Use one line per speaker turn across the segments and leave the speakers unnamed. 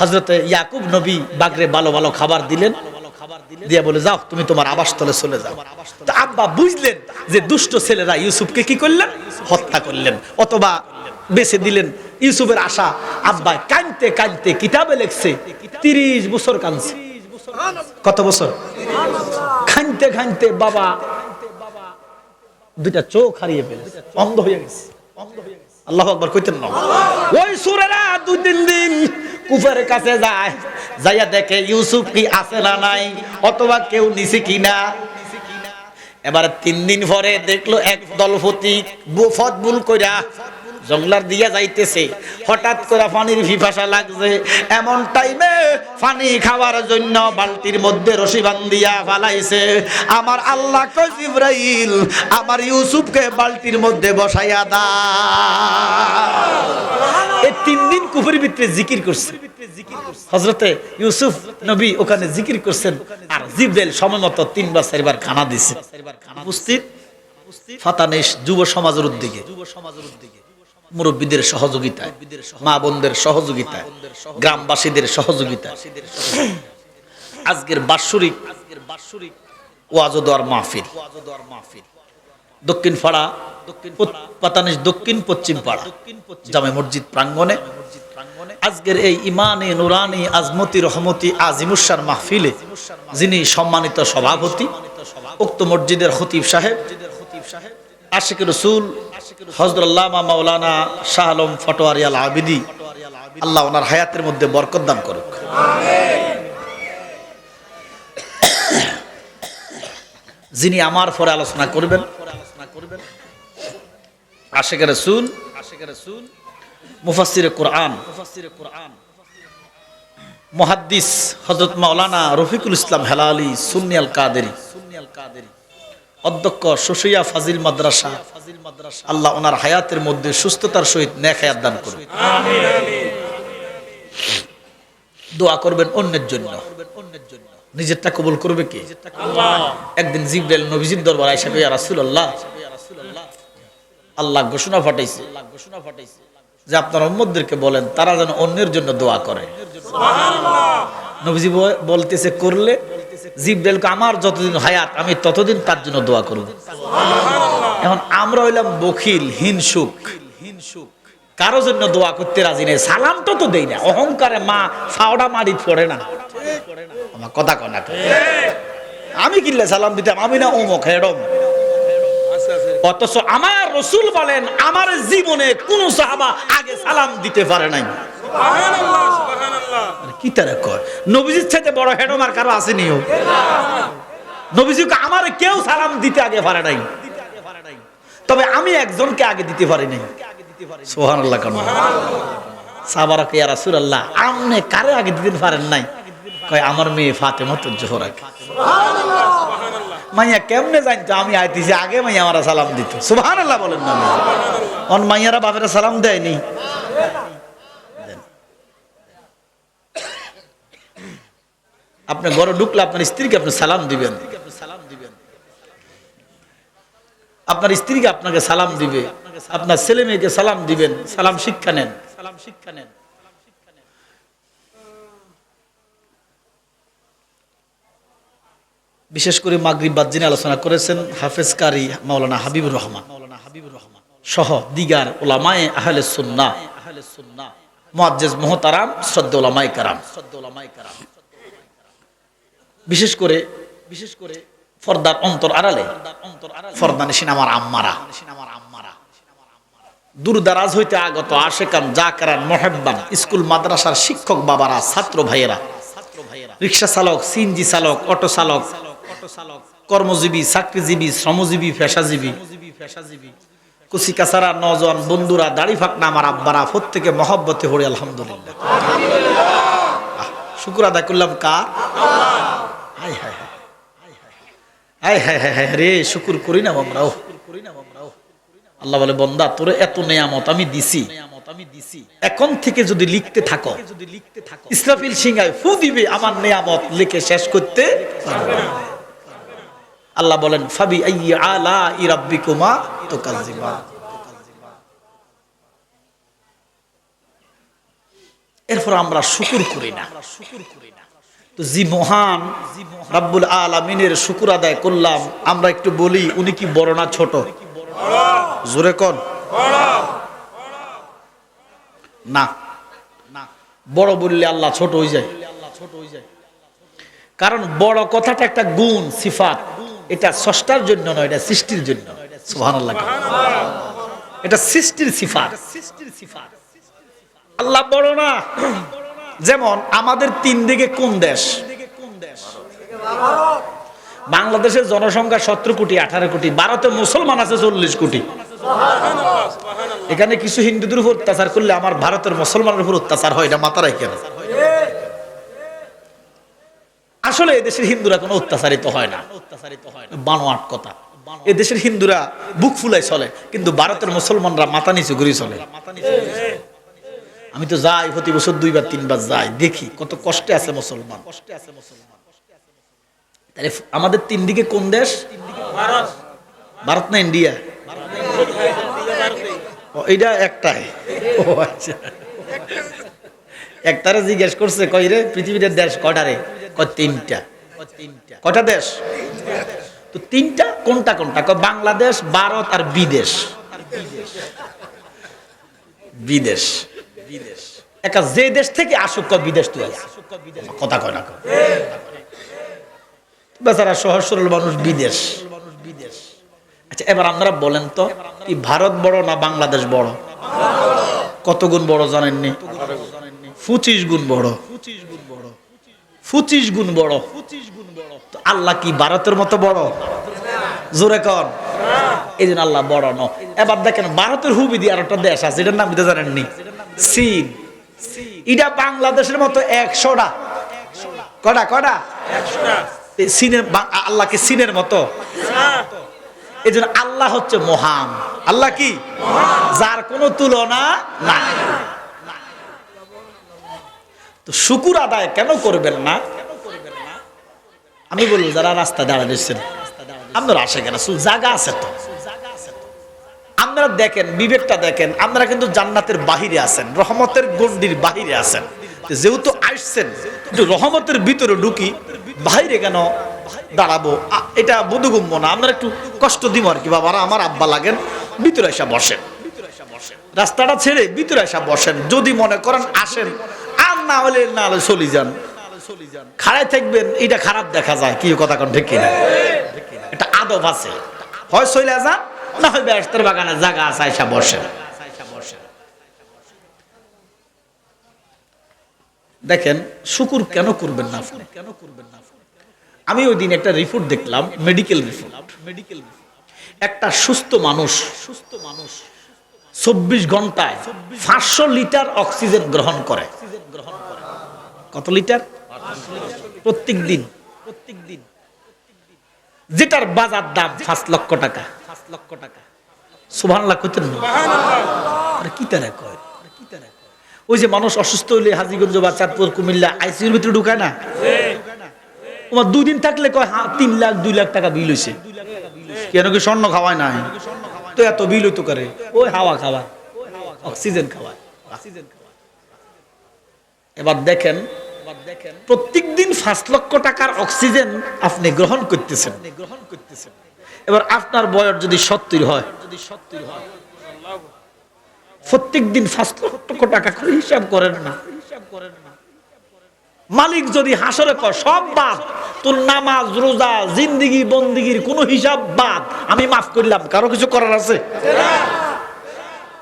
হযরতে ইয়াকুব নবী বাগরে ভালো ভালো খাবার দিলেন, দিয়ে বলে যাও তুমি তোমার আবাসস্থলে চলে যাও। তো আব্বা বুঝলেন যে দুষ্ট ছেলেরা ইউসুফকে কি করলেন, হত্যা করলেন অথবা বেঁচে দিলেন। ইউসুফের আশা, আব্বা কাঁদতে কাঁদতে কিতাবে লেখছে 30 বছর কাঁদছে। কত বছর? কাঁদতে কাঁদতে বাবা দুইটা চোখ হারিয়ে ফেলেছে, অন্ধ হয়ে গেছে। আল্লাহু আকবার কইতেন না? ওই সুরেরা 2-3 দিন কুফের কাছে যায়, যাইয়া দেখে ইউসুফ কি আছে না নাই, অথবা কেউ নিছে কিনা। এবার 3 দিন পরে দেখলো এক দলপতি ফতবুল কইরা জঙ্গলার দিয়া যাইতেছে। হঠাৎ করে পানির পিপাসা লাগছে, এমন টাইমে পানি খাওয়ার জন্য বালতির মধ্যে রশি বান্ধিয়া ফালাইছে। আমার আল্লাহ কয় জিবরাইল আমার ইউসুফকে বালতির মধ্যে বসাইয়া দা। এই 3 দিন কুফরের ভিতরে জিকির করছে। হযরতে ইউসুফ নবী ওখানে জিকির করছেন, আর জিবরাইল সময়মতো 3 বার 4 বার খানা দিছে। উপস্থিত ফাতানিশ যুব সমাজের উদ্যোগে, মুরব্বীদের সহযোগিতায়, মা বোনদের সহযোগিতায়, গ্রামবাসীদের সহযোগিতায় আজকের বাৎসরিক ওয়াজ ও দোয়ার মাহফিল দক্ষিণ পাড়া, পাতানিশ দক্ষিণ পশ্চিম পাড়া জামে মসজিদ প্রাঙ্গণে আজকের এই ইমানে নুরানি আজমতি রহমতি আজিমুসান মাহফিলে যিনি সম্মানিত সভাপতি, উক্ত মসজিদের খতিব সাহেব আশিক রসুল হযরত আল্লামা মাওলানা শাহ আলম ফটোয়ারি আল আবিদি, আল্লাহ ওনার হায়াতের মধ্যে বরকত দান করুক। যিনি আমার পরে আলোচনা করবেন আশিক রসুল মুফাসসিরে কোরআন মুহাদ্দিস হযরত মাওলানা রফিকুল ইসলাম হেলালি সুন্নি আল কাদেরী, অধ্যক্ষ শোষিয়া ফাজিল মাদ্রাসা, আল্লাহ ওনার হায়াতের মধ্যে সুস্থতার সহিত নেক হায়াত দান করুন। দোয়া করবেন অন্যের জন্য, নিজেরটা কবুল করবে কে? একদিন জিবরাইল নবীজির দরবারে আয়েশা কইয়া রাসূলুল্লাহ, আল্লাহ ঘোষণা ফাটাইছে যে আপনার উম্মতদেরকে বলেন তারা যেন অন্যের জন্য দোয়া করে। নবীজি বলতেছে করলে জিবরাইলকে আমার যতদিন হায়াত আমি ততদিন তার জন্য দোয়া করব। এখন আমরা হইলাম বখিল, হিংসুক, কারো জন্য দোয়া করতে রাজি নেই, সালাম তো দেই না, অহংকারে মা ফাওড়া মারি পড়ে না। আমার কথা কনা আমি কিল্লে সালাম দিতাম, আমি না অমুক হেডম। অথচ আমার রাসূল বলেন আমার জীবনে কোন সাহাবা আগে সালাম দিতে পারে নাই। সুবহানাল্লাহ, সুবহানাল্লাহ। কি তারা কয় নবীজির চাইতে বড় হেডম আর কারো আসেনি? নবীজিকে আমারে কেউ সালাম দিতে আগে পারে নাই, তবে আমি একজনকে আগে দিতে পারি নাই। সুবহানাল্লাহ। কেন সাহাবারা কে ইয়া রাসূলুল্লাহ আপনি কারে আগে দিতে পারেন নাই? কয় আমার মেয়ে ফাতেমাতুজ জোহরা। সুবহানাল্লাহ, সুবহানাল্লাহ। মাইয়া কেমনে জানতো আমি আইতেছি আগে? মাইয়া আমারা সালাম দিত। সুবহানাল্লাহ বলেন না? অন মাইয়ারা বাপেরা সালাম দেয়নি। আপনি ঘরে ঢুকলে আপনার স্ত্রীকে আপনি সালাম দিবেন, আপনার স্ত্রীকে আপনাকে সালাম দিবে, আপনার ছেলে মেয়েকে সালাম দিবেন। সালাম শিক্ষা নেন। বিশেষ করে মাগরিব বাদ যিনি আলোচনা করেছেন হাফেজ কারি মাওলানা হাবিবুর রহমান সহ দিগার উলামায়ে আহলে সুন্নাহ, মুআজ্জিজ মুহতারাম শ্রদ্ধেয় উলামায়ে কেরাম, বিশেষ করে ফরদার অন্তর আড়ালে ফরদানিশিন আমার আম্মারা, দূর দারাজ হইতে আগত আশেকান জাকারান মুহিব্বান, স্কুল মাদ্রাসার শিক্ষক বাবারা, ছাত্র ভাইয়েরা, রিকশা চালক, সিএনজি চালক, অটো চালক, কর্মজীবী, চাকরিজীবী, শ্রমজীবী, পেশাজীবী, কুচি কাছারা নওজোয়ান বন্ধুরা, দাড়ি ফাকনা আমার আব্বারা, প্রত্যেকে মহব্বতে পড়ি আলহামদুলিল্লাহ। শুকর আদায় করলাম কার? হায় হায় হায় হায় হায় হায় রে, শুকুর করি না আমরাও। আল্লাহ বলে বান্দা তোরে এত নেয়ামত আমি দিছি, এখন থেকে যদি লিখতে থাকো ইসরাফিল সিংহায় ফু দিবে আমার নেয়ামত লিখে শেষ করতে পারবে না। আল্লাহ বলেন ফাবি আইয়ি আলাই রাব্বিকুমা তুকাজ্জিবান। এরপর আমরা শুকর করি না। তো জি মহান রাব্বুল আলামিনের শুকর আদায় করলাম, আমরা একটু বলি উনি কি বড় না ছোট? জোরে কোন না, বড় বললে আল্লাহ ছোট হয়ে যায়। কারণ বড় কথাটা একটা গুণ, সিফাত, এটা স্রষ্টার জন্য নয়, এটা সৃষ্টির জন্য। সুবহানাল্লাহ, এটা সৃষ্টির সিফাত। আল্লাহ বড় না। যেমন আমাদের তিন দিকে কোন দেশ? বাংলাদেশের জনসংখ্যা 17 কোটি 18 কোটি, ভারতে মুসলমান আছে 40 কোটি। এখানে কিছু হিন্দুদের উপর অত্যাচার করলে আমার ভারতের মুসলমানের উপর অত্যাচার হয়, এটা মাথা রাখেন। আসলে এদেশের হিন্দুরা কোনো অত্যাচারিত হয় না, বানোয়াট কথা। এদেশের হিন্দুরা বুক ফুলাই চলে, কিন্তু ভারতের মুসলমানরা মাথা নিচু করে চলে। আমি তো যাই প্রতি বছর 2 বার 3 বার যাই, দেখি কত কষ্টে আছে মুসলমান। তাহলে আমাদের তিন দিকে কোন দেশ? ভারত না ইন্ডিয়া? এইটা একটাই। ও আচ্ছা, একটারে জিজ্ঞেস করছে, কই রে পৃথিবীর দেশ কয়টা রে? কয় 3টা। কয়টা দেশ? তো 3টা কোনটা কোনটা? কয় বাংলাদেশ, ভারত আর বিদেশ। বিদেশ একা যে দেশ থেকে আসুক, কয় বিদেশ তুই আছে, কথা কয় না। বেচারা সহজ সরল মানুষ, বিদেশ। আচ্ছা, এবার আপনারা বলেন তো, কি ভারত বড় না বাংলাদেশ বড়? কত গুণ বড় জানেননি? 25 গুণ বড়। 25 গুণ বড়। তো আল্লাহ কি ভারতের মতো বড়? জোরে কন। এই জন্য আল্লাহ বড় ন। এবার দেখেন, ভারতের হুবি দিয়ে আর একটা দেশ আছে, এটার নাম দিতে জানেননি? চীন। এটা বাংলাদেশের মতো 100টা। কটা? 100টা। চীনের আল্লাহকে চীনের মতো? এই জন্য আল্লাহ হচ্ছে মহান। আল্লাহ কি? যার কোনো তুলনা নাই। তো শুকুর আদায় কেন করবেন না? আমি বলি, যারা রাস্তা দাঁড়া দিচ্ছেন, আপনারা আসে কেন? জায়গা আছে তো। আপনারা দেখেন, বিবেকটা দেখেন, আপনারা কিন্তু জান্নাতের বাহিরে আছেন, রহমতের গণ্ডির বাহিরে আছেন। যেহেতু আসছেন, একটু রহমতের ভিতরে ঢুকি, বাহিরে কেন দাঁড়াবো? এটা বোধগম্য না। আপনারা একটু কষ্ট দিব আর কি, বাবারা আমার আব্বা লাগেন, ভিতরে এসে বসেন, রাস্তাটা ছেড়ে ভিতরে এসে বসেন। যদি মনে করেন আসেন, আর না হলে চলে যান। খাড়াই থাকবেন, এটা খারাপ দেখা যায়। কি কথা কোন ঠিক কিনা? এটা আদব আছে। হয় চলে যান, না হয় বেহেশতের বাগানে জায়গা আছে, এসে বসেন। দেখেন, শুকুর কেন করবেন না? আমি ওই দিন একটা রিপোর্ট দেখলাম, মেডিকেল রিপোর্ট। একটা সুস্থ মানুষ 24 ঘন্টায় 500 লিটার অক্সিজেন গ্রহণ করে। কত লিটার? প্রত্যেক দিন। যেটার বাজার দাম 5 লক্ষ টাকা। সুবহানাল্লাহ কইতেন না? আরে কি তারা কয়? ওই যে মানুষ অসুস্থ হইলে হাজীগঞ্জ বা চাঁদপুর, কুমিল্লা আইসিইউর ভিতরে ঢুকায় না? তোমার 2 দিন থাকলে কয় 3 লাখ 2 লাখ টাকা বিল হইছে। কেন কি স্বর্ণ খাওয়ায় নাই? তো এত বিল হইতো করে? ওই হাওয়া খাওয়া, অক্সিজেন খাওয়ায়। এবার দেখেন, প্রত্যেক দিন 5 লক্ষ টাকার অক্সিজেন আপনি গ্রহণ করতেছেন। এবার আপনার বয়স যদি 70 হয়, প্রত্যেক দিন 5 লক্ষ টাকা করে হিসাব করেন না। মালিক যদি হাসরে কয় সব বাদ, তোর নামাজ রোজা জিন্দিগি বন্দিগির কোন হিসাব বাদ, আমি মাফ করলাম, কারো কিছু করার আছে?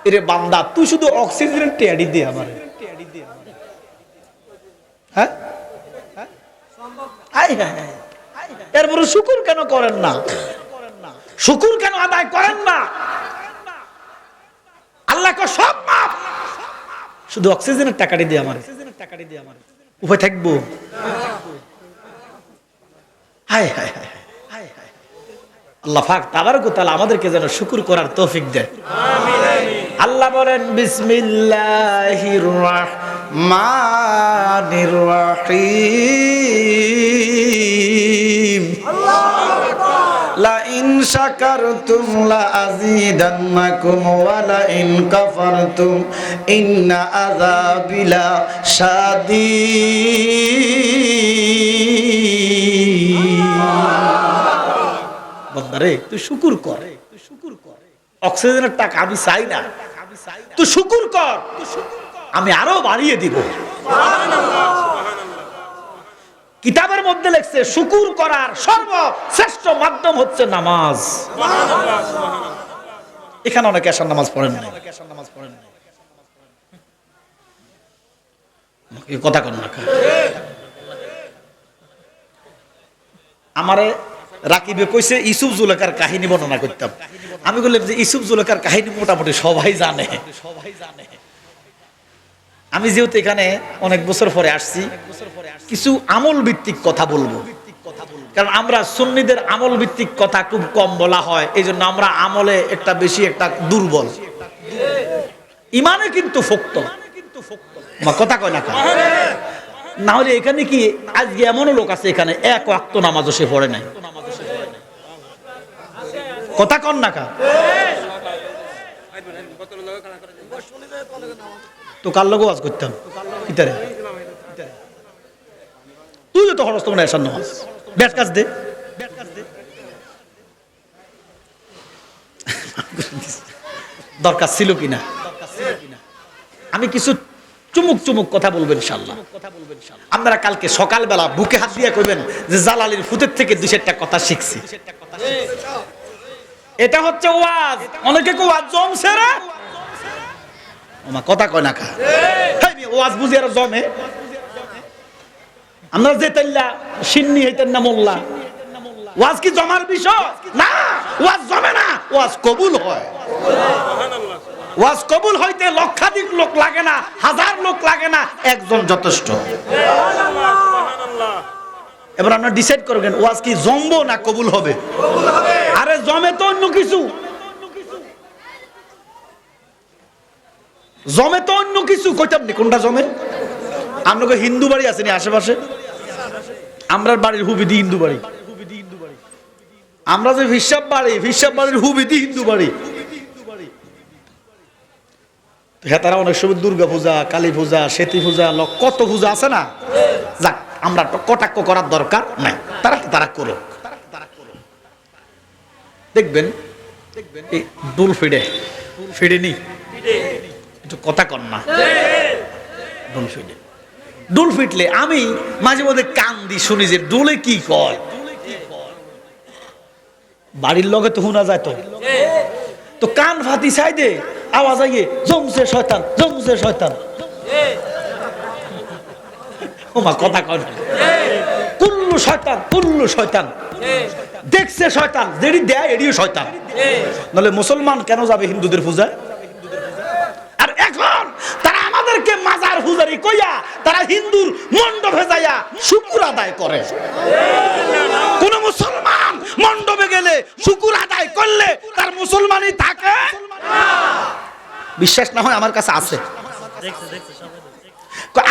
এরে বান্দা, তুই শুধু অক্সিজেনের টেয়ারি দে আমারে। হ্যাঁ, এরপরে শুকুর কেন করেন না? শুকুর কেন আদায় করেন না? আল্লাহ কয় সব মাফ, শুধু অক্সিজেনের টাকাটি দিয়ে আমার উপায় থাকবো। হায় হায় হায়, আল্লাহ পাক তাবারক ওয়া তাআলা আমাদেরকে যেন শুকর করার তৌফিক দেয়। আল্লাহ বলেন, বিসমিল্লাহির রাহমানির রাহিম। লা
ইন শাকারতুম লা আযীদান্নাকুম ওয়া লা ইন কাফারতুম ইন্না আযাবি লা শাদীদ।
বান্দারে তুই শুকর কর, অক্সিজেনের টাকা আমি চাই না, তুই শুকর কর, আমি আরো বাড়িয়ে দিব। কিতাবের মধ্যে লেখছে শুকর করার সর্বশ্রেষ্ঠ মাধ্যম হচ্ছে নামাজ। এখানে অনেকে এশার নামাজ পড়েন না, কথা কন না। আমারে রাকিবে কইছে ইউসুফ জুলেখার কাহিনী বর্ণনা করতাম। আমি বললাম যে ইউসুফ জুলেখার কাহিনী মোটামুটি সবাই জানে। আমি যেহেতু এখানে অনেক বছর পরে আসছি, কিছু আমল ভিত্তিক কথা বলবো, কারণ আমরা সুন্নিদের আমল ভিত্তিক কথা খুব কম বলা হয়, এই জন্য আমরা আমলে একটা বেশি একটা দুর্বল, ইমানে কিন্তু ফোক্ত। কথা কয় না, না হলে এখানে কি আজকে এমনও লোক আছে এখানে এক ওয়াক্ত নামাজও সে পড়ে নাই। কথা কন না কা, তো কার লোক ওয়াজ করতাম কিতারে, তুই তো হরস তোমরা এসার নামাজ ব্যাট কাজ দে, দরকার ছিল কিনা। আমি কিছু চুমুক চুমুক কথা বলবেন ইনশাআল্লাহ। আপনারা কালকে সকালবেলা বুকে হাত দিয়ে কইবেন যে জালালির ফুতের থেকে 2-4টা কথা শিখছি। এটা হচ্ছে ওয়াজ। অনেকে কো ওয়াজ জমছে রে, ওমা কথা কয় না কা, ওয়াজ বুঝি আর জমে। আমরা যে তাইলা সিন্নি হইতেন না মোল্লা, ওয়াজ কি জমার বিষয় না, ওয়াজ জমে না, ওয়াজ কবুল হয়। ওয়াজ কবুল হইতে লক্ষাধিক লোক লাগে না, হাজার লোক লাগে না, একজন যথেষ্ট। এবার আপনারা ডিসাইড করবেন ওয়াজ কি জমবো না কবুল হবে। আরে জমে তো অন্য কিছু, জমে তো অন্য কিছু। কইতাম নি কোনটা জমে। আপনাকে হিন্দু বাড়ি আছে নি আশেপাশে? আমরার বাড়ির হুবিদি হিন্দু বাড়ি, আমরা যে হিসাব বাড়ির হুবিদি হিন্দু বাড়ি। হ্যাঁ, তারা অনেক সময় দুর্গা পূজা, কালী পূজা, সেতী পূজা, কত পূজা আছে না। যাক, আমরা কটাক্ষ করার দরকার নাই, তারা করো। দেখবেন এই ডুল ফিডে একটু কথা কন না, ডুল ফিটলে আমি মাঝে মধ্যে কান দি শুনি যে ডুলে কি কয়। বাড়ির লগে তো শোনা যায়, তো কান ফাতি চাই দে আওয়াজ আইয়ে জমছে শয়তান, জমছে শয়তান। ওমা কথা কয় না, কুল্লু শয়তান, কুল্লু শয়তান। দেখছে শয়তান, যেটি দেয় এটিও শয়তান। নাহলে মুসলমান কেন যাবে হিন্দুদের পূজায়? আর এখন তারা আমাদেরকে মাজার পূজারি কইয়া তারা হিন্দুর মণ্ডপে যাইয়া শুকুর আদায় করে। কোন মুসলমান মণ্ডপে গেলে শুকুর আদায় করলে তার মুসলমানই থাকে। বিশ্বাস না হয় আমার কাছে আছে,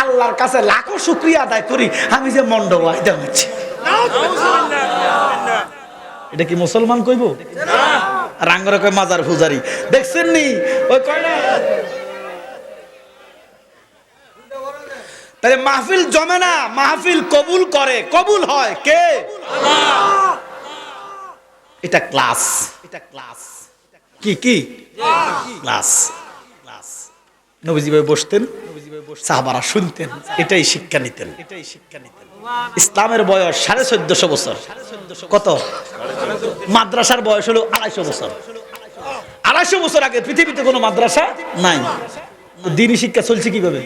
আল্লাহর কাছে লাখো শুকরিয়া আদায় করি আমি যে মণ্ডপ আইতে হচ্ছে। এটা কি মুসলমান কইব? রাঙ্গরে কয় মাজার পূজারি। দেখছেন নি ওই কয় না, তাহলে মাহফিল জমে না, মাহফিল কবুল করে, কবুল হয় কে? এটা ক্লাস, কি ক্লাস। নবীজি ভাই বসতেন, সাহাবারা শুনতেন, এটাই শিক্ষা নিতেন। ইসলামের বয়স 1450 বছর। কত? মাদ্রাসার বয়স হলো 250 বছর। 250 বছর আগে পৃথিবীতে কোনো মাদ্রাসা নাই। দ্বীনি শিক্ষা চলছে কিভাবে?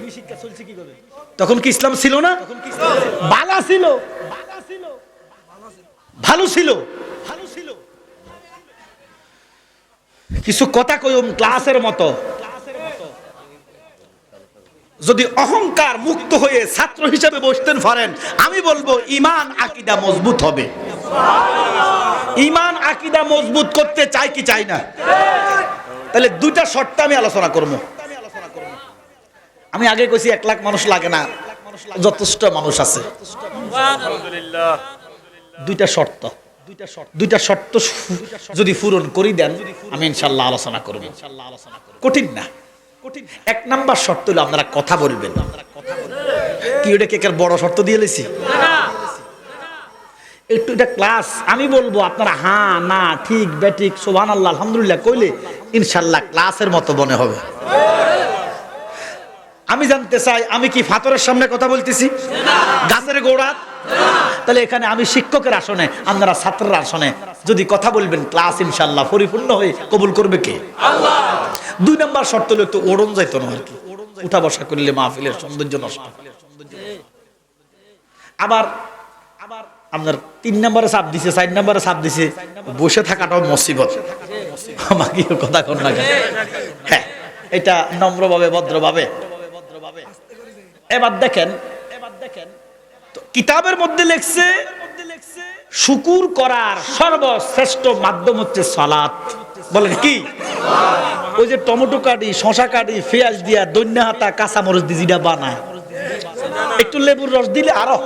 তখন কি ইসলাম ছিল না? ভালো ছিল। কিছু কথা কইম ক্লাসের মতো। যদি অহংকার মুক্ত হয়ে ছাত্র হিসেবে বসতেন পারেন, আমি বলবো ঈমান আকীদা মজবুত হবে। ঈমান আকীদা মজবুত করতে চাই কি চাই না? তাহলে দুইটা শর্ত আমি আলোচনা করব। আমি আগে কইছি 1 লাখ মানুষ লাগে না, যথেষ্ট মানুষ আছে। দুইটা শর্ত। দুইটা শর্ত যদি পূরণ করি দেন আমি ইনশাআল্লাহ আলোচনা করব। কঠিন না। এক নাম্বার শর্ত হলো আপনারা কথা বলবেন। কি ওটা কেকের বড় শর্ত দিয়ে লেছি? একটু এটা ক্লাস আমি বলবো, আপনারা হ্যাঁ না ঠিক বেঠিক সুবহানাল্লাহ আলহামদুলিল্লাহ কইলে ইনশাআল্লাহ ক্লাসের মতো মনে হবে। আমি জানতে চাই আমি কি ফাতরের সামনে কথা বলতেছি? গাছের গোড়া? তাহলে এখানে আমি শিক্ষকের আসনে, আপনারা ছাত্রের আসনে যদি কথা বলবেন ক্লাস ইনশাআল্লাহ পরিপূর্ণ হয়ে কবুল করবে কে? আল্লাহ। দুই নাম্বার শর্ত হলো একটু ওড়ন যাইতো না আর কি, উঠা বসা করলে মাহফিলের সৌন্দর্য নষ্ট। আবার আপনার 3 নম্বরে চাপ দিছে, 4 নম্বরে চাপ দিছে, বসে থাকাটাও মুসিবত। আমাকে কথা কর না। হ্যাঁ, এটা নম্রভাবে ভদ্রভাবে। এবার দেখেন কিতাবের মধ্যে লেখছে শুকুর করার সর্বশ্রেষ্ঠ মাধ্যম হচ্ছে সালাত। বলেন কি? ওই যে টমেটো কাটি, শশা কাটি, পেঁয়াজ দিয়া, দৈন্য হাতা, কাঁচামরিচ দিয়ে যেটা বানায়, একটু লেবুর রস দিলে আরো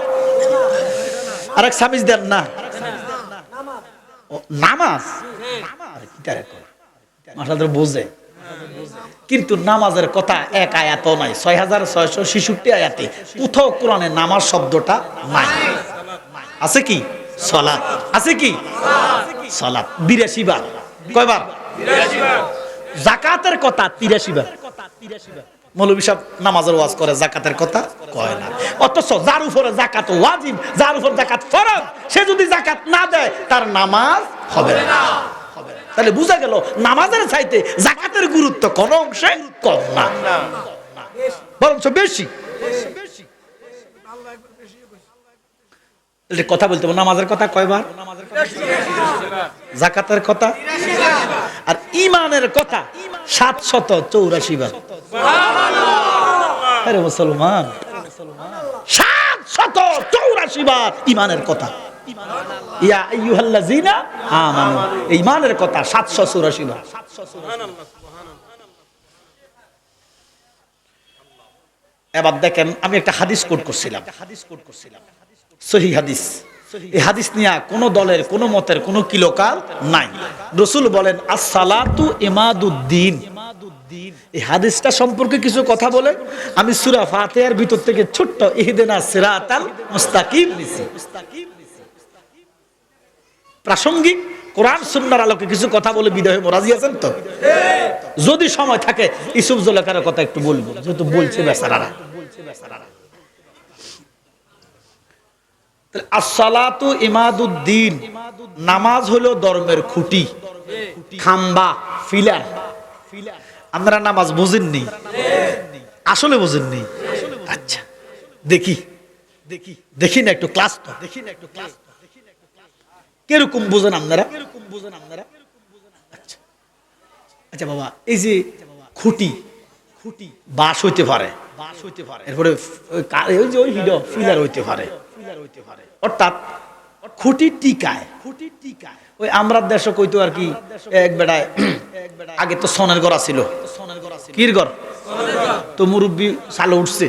আরেক সামিজ দেন না। নামাজ মাশাআল্লাহ বোঝে, কিন্তু নামাজের কথা এক আয়াত নাই, 6666 আয়াতে কোথাও কোরআনে নামাজ শব্দটা নাই। আছে কি? সালাত আছে কি? সালাত 82 বার। কয়বার? 82 বার। যাকাতের কথা 83 বার। মৌলভী সাহেব নামাজের ওয়াজ করে, যাকাতের কথা কয় না। অথচ যার উপরে যাকাত ওয়াজিব, যার উপর যাকাত ফরজ, সে যদি যাকাত না দেয় তার নামাজ হবে না। তাহলে বুঝা গেল নামাজের চাইতে যাকাতের গুরুত্ব কোন অংশে কম না, বরঞ্চ বেশি। কথা বলতে হবে, নামাজের কথা কয়বার? যাকাতের কথা আর ঈমানের কথা 784 বার। আরে মুসলমান, 784 বার ঈমানের কথা। ইয়া আইয়ুহাল্লাযিনা আমানু, ঈমানের কথা 784 বার। এবার দেখেন আমি একটা হাদিস কোট করছিলাম, সহিহ হাদিস। এই হাদিস নিয়ে কোন দলের, কোন মতের, কোন কিলোকাল নাই। রাসূল বলেন as-সালাতু ইমাদুদ্দিন। এই হাদিসটা সম্পর্কে কিছু কথা বলে আমি সূরা ফাতিহার ভিতর থেকে ছোট্ট ইহদিনাস সিরাতাল মুস্তাকিম নিছি। প্রাসঙ্গিক কোরআন সুন্নাহর আলোকে কিছু কথা বলে বিদায় হয়ে রাজি আছেন তো? যদি সময় থাকে ইউসুফ জুলেখার কথা একটু বলবো, যেহেতু বলছে বেচারারা। as-সালাতু ইমাদুদ্দিন, নামাজ হলো ধর্মের খুঁটি, খাম্বা, ফিলার। আপনারা নামাজ বুঝেননি? আসলে বুঝেননি? আচ্ছা দেখি না একটু ক্লাস তো, কিরকম বুঝেন আপনারা? আচ্ছা বাবা, এই যে খুঁটি বাঁশ হইতে পারে, এরপরে ওই ফিলার হইতে পারে, অর্থাৎ খুঁটি টিকায়। ওই আমরা দেশে কইতো আর কি, এক বেড়ায় আগে তো সনের ঘর ছিল, কির ঘর তো মুরব্বী সালো উঠছে,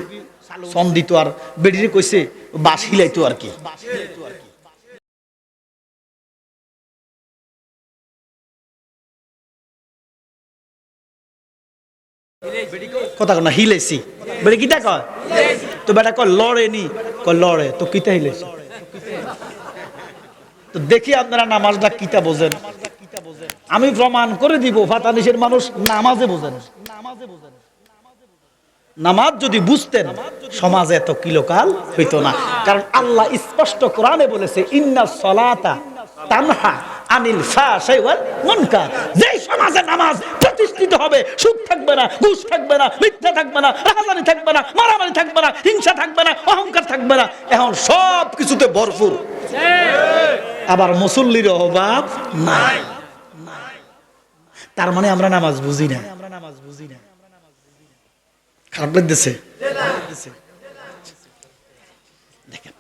সন দিত আর বেড়িয়ে কইছে বাঁশ হিলাইতো আর কি। কথা না হিলেছি, বেড়ে কিটা কয় তো বেটা কয় লড়ে নি, কয় লড়ে তো কিতা হিলেছি। তো দেখি আপনারা নামাজটা কিতা বোঝেন। আমি প্রমাণ করে দিব ফাতানিশের মানুষ নামাজে বোঝেন। নামাজ যদি বুঝতেন সমাজে এত কিলোকাল হইতো না। কারণ আল্লাহ স্পষ্ট কোরআনে বলেছে ইন্নাস সালাতা তানহা আনিল ফাহশাই ওয়াল মুনকার। যেই সমাজে নামাজ প্রতিষ্ঠিত হবে, সুদ থাকবে না, ঘুষ থাকবে না, মিথ্যা থাকবে না, রাহাজানি থাকবে না, মারামারি থাকবে না, হিংসা থাকবে না, অহংকার থাকবে না, এখন সব কিছুতে ভরপুর। আবার মুসল্লির অভাব নাই। তার মানে আমরা নামাজ বুঝি না। খারাপ লাগতেছে? দেখেন,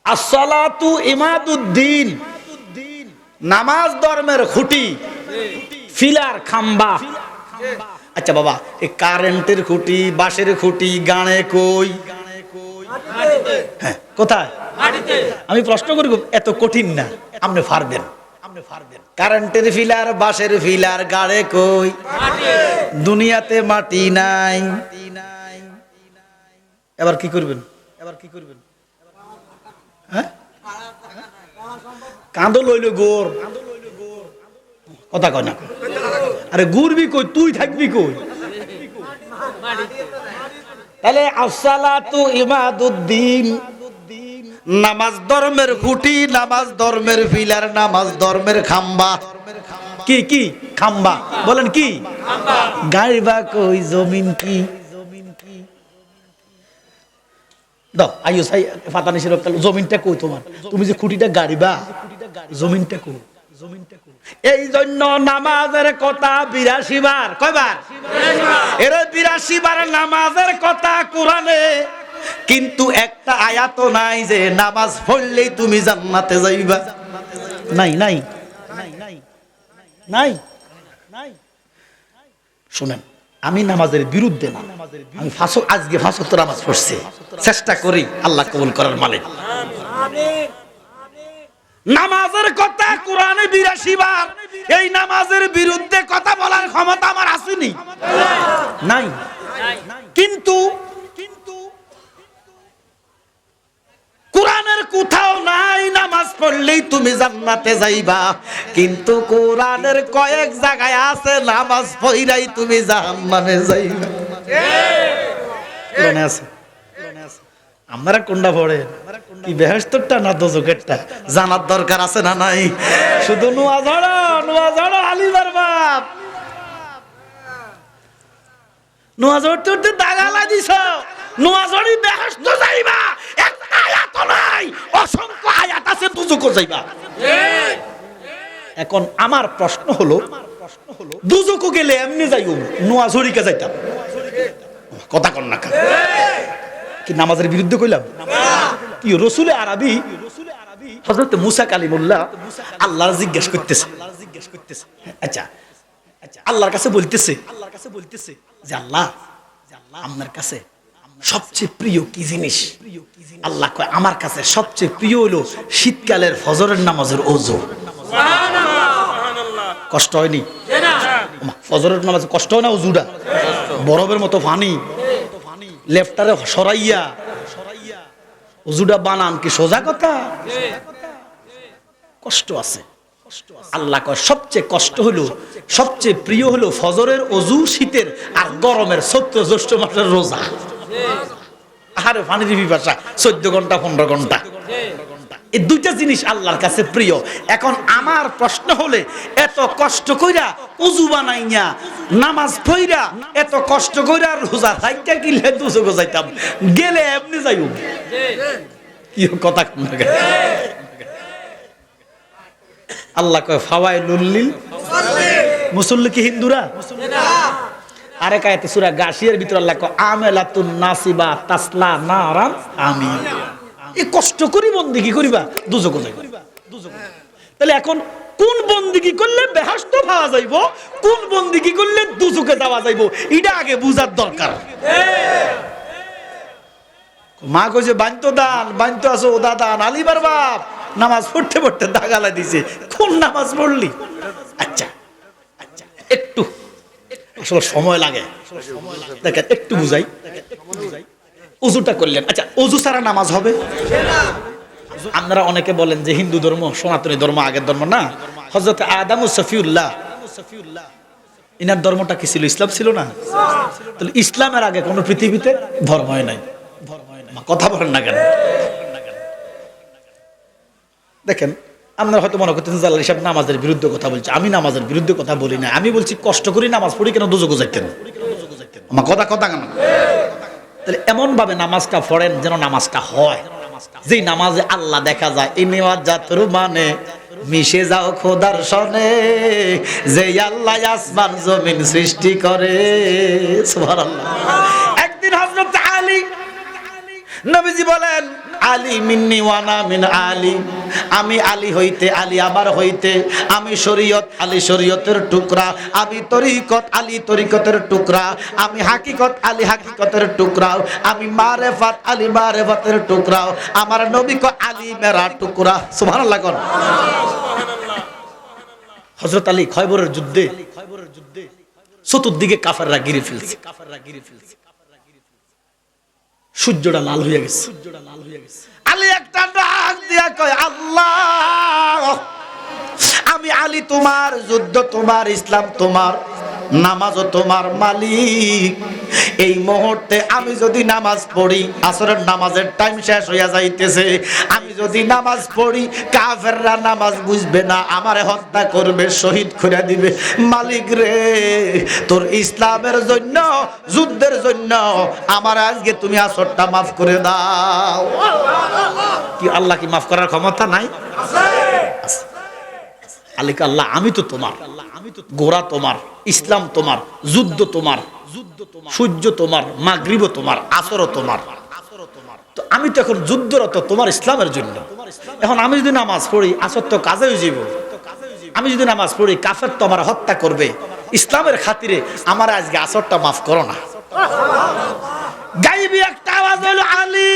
as-সালাতু ইমাদুদ্দিন, নামাজ ধর্মের খুঁটি, ফিলার, খাম্বা। আচ্ছা বাবা, এই কারেন্টের খুঁটি, বাঁশের খুঁটি গানে কই? হ্যাঁ, কোথায়? আমি প্রশ্ন করি এত কঠিন না, আপনি পারবেন।
কারেন্টের ফিলার, বাঁশের ফিলার গাড়ে কই, দুনিয়াতে মাটি নাই।
এবার কি করবেন? হ্যাঁ, কাঁদো লইল গোর, কথা কয় না। আরে ঘুরবি কই, তুই থাকবি কই?
তাহলে আসসালাতু ইমাদুদ্দিন, নামাজ ধর্মের খুঁটি, নামাজ ধর্মের ফিলার, নামাজ ধর্মের খাম্বা।
কি কি খাম্বা বলেন? কি গাড়িবা কই, জমিন কি? দাও আইও সাই ফাতানি ছিল, জমিনটা কই তোমার? তুমি যে খুঁটিটা গাড়িবা, জমিনটা কই? এই জন্য নামাজের কথা ৮২ বার, কয়বার?
এর ৮২ বার নামাজের কথা কোরআনে, কিন্তু একটা আয়াত নাই যে নামাজ পড়লেই তুমি জান্নাতে যাইবা।
নাই নাই নাই নাই। শুনেন, আমি নামাজের বিরুদ্ধে না, আমি আজকে ৫ ওয়াক্ত নামাজ পড়ছি, চেষ্টা করি আল্লাহ কবুল করার মালিক।
নামাজের কথা কোরআনে ৮২ বার, এই নামাজের বিরুদ্ধে কথা বলার ক্ষমতা আমার আসেনি,
নাই।
কিন্তু কোরআনের কোথাও নাই নামাজ পড়লেই তুমি জান্নাতে যাইবা, কিন্তু কোরআনের কয়েক জায়গায় আছে নামাজ পড়াই তুমি জাহান্নামে যাইবা।
কোরআনে আছে। আমরা কোনটা পড়ে, কি বেহেশতটা না দোজখেরটা
জানার দরকার আছে না নাই?
শুধু নোয়া ঝড়ো আলিবার বাপ, নোয়া ঝড়তে উঠতে দাগা লাগিস, নোয়া ঝড়ি বেহেশত যাইবা, একটা আয়াত নাই, অসংখ্য আয়াত আছে দুজক যাইবা। এখন আমার প্রশ্ন হলো, দুজক গেলে এমনি যাইও, নোয়া ঝড়িকে যাইতাম, কথা কন না কি নামাজের বিরুদ্ধে কইলাম? কি রসুলে আরবি হযরত মুসা কালিমুল্লাহ আল্লাহর জিজ্ঞেস করতেছে, আচ্ছা আল্লাহর কাছে বলতেছে যে আল্লাহ, আপনার কাছে সবচেয়ে প্রিয় কি জিনিস? আল্লাহ কয় আমার কাছে সবচেয়ে প্রিয় হলো শীতকালের ফজরের নামাজের ওযু। কষ্ট হয়নি? ফজরের নামাজে কষ্ট হয় না? ওযুটা বরফের মতো পানি, লেফটারে সরাইয়া ওযুটা বানান কি সোজা কথা? কষ্ট আছে। আল্লাহ কয় সবচেয়ে কষ্ট হলো, সবচেয়ে প্রিয় হলো ফজরের ওযু শীতের, আর গরমের চৈত্র জ্যৈষ্ঠ মাসের রোজা। আরে পানির পিপাসা 14 ঘন্টা 15 ঘন্টা, এই দুইটা জিনিস আল্লাহর কাছে প্রিয়। এখন আমার প্রশ্ন হলে, এত কষ্ট কইরা ওযু বানাইয়া নামাজ পড়া, এত কষ্ট কইরা রোজা থাইকা গেলে দুজক যাইতাম, গেলে এমনি যাইও, কি কথা কোন? আল্লাহ কয় ফাওয়াইলুল লিল মুসাল্লি, কি হিন্দুরা? আরেক আয়াতে সূরা গাশিয়ার ভিতর আল্লাহ কয় আমালাতুন নাসিবা তাসলা নারান আমিন। এই কষ্ট করি বন্দেগী করিবা, দুজক যাইবা। তাহলে এখন কোন বন্দেগী করলে বেহেশত পাওয়া যাইব, কোন বন্দেগী করলে দুজকে যাওয়া যাইব, এটা আগে বুঝার দরকার। মা কইছে বানতো দান, বানতো আছো ও দাদান, আলিবার বাপ নামাজ পড়তে পড়তে দাগালা দিছে, কোন নামাজ পড়লি? আচ্ছা একটু আসলে সময় লাগে, দেখেন একটু বুঝাই। ওযুটা করলেন, আচ্ছা ওযু ছাড়া নামাজ হবে? আপনারা অনেকে বলেন যে হিন্দু ধর্ম সনাতনী ধর্ম আগের ধর্ম না, হযরত আদম ও সফিউল্লাহ, ইনার ধর্মটা কি ছিল? ইসলাম ছিল না? তাহলে ইসলামের আগে কোনো পৃথিবীতে ধর্মই নাই। কথা বলেন না কেন? দেখেন আপনারা হয়তো মনে করতেছেন জালাল সাহেব নামাজের বিরুদ্ধে কথা বলছে, আমি নামাজের বিরুদ্ধে কথা বলি না, আমি বলছি কষ্ট করি নামাজ পড়ি কেন দুজক যাইতেন, আমার কথা কেন? তাহলে এমন ভাবে নামাজটা পড়েন যেন নামাজটা হয়, যে নামাজে আল্লাহ দেখা যায়। এই নেওয়াজ জাতর মানে মিশে যাও খোদার সনে, যে আল্লাহ আসমান জমিন সৃষ্টি করে। সুবহানাল্লাহ। একদিন হযরত আলী
নবীজি বলেন আলী মিন্নি ওয়ানা মিন আলী, আমি আলী হইতে আলী আমার হইতে, আমি শরীয়ত আলী শরীয়তের টুকরা, আমি তরিকত আলী তরিকতের টুকরা, আমি হাকিকত আলী হাকিকতের টুকরা, আমি মারেফাত আলী মারেফাতের টুকরা, আমার নবী কো আলী মেরা টুকরা। সুবহানাল্লাহ কোন।
হযরত আলী খয়বরের যুদ্ধে চতুর্দিকে কাফেররা ঘিরে ফেলছে, সূর্যটা লাল হয়ে গেছে।
আলী একটা ডাক দিয়া কয় আল্লাহ, আমি আলী তোমার, যুদ্ধ তোমার, ইসলাম তোমার, নামাজও তোমার মালিক। এই মুহূর্তে আমি যদি নামাজ পড়ি, আসরের নামাজের টাইম শেষ হইয়া যাইতেছে, আমি যদি নামাজ পড়ি কাফেররা নামাজ বুঝবে না, আমারে হত্যা করবে, শহীদ করে দিবে। মালিক রে, তোর ইসলামের জন্য, যুদ্ধের জন্য আমার আজকে তুমি আসরটা মাফ করে দাও।
কি আল্লাহ কি মাফ করার ক্ষমতা নাই? আলীকে আল্লাহ, আমি তো তোমার, গোরা তোমার, ইসলাম তোমার, যুদ্ধ তোমার, সূর্য তোমার, মাগরিবও তোমার, আসরও তোমার। তো আমি তো এখন যুদ্ধরত তোমার ইসলামের জন্য। এখন আমি যদি নামাজ পড়ি, আসর তো কাজে যাব। আমি যদি নামাজ পড়ি, কাফের তো আমার হত্যা করবে। ইসলামের খাতিরে আমার আজকে আসরটা মাফ করো না।
গাইবি একটা আওয়াজ হলো আলী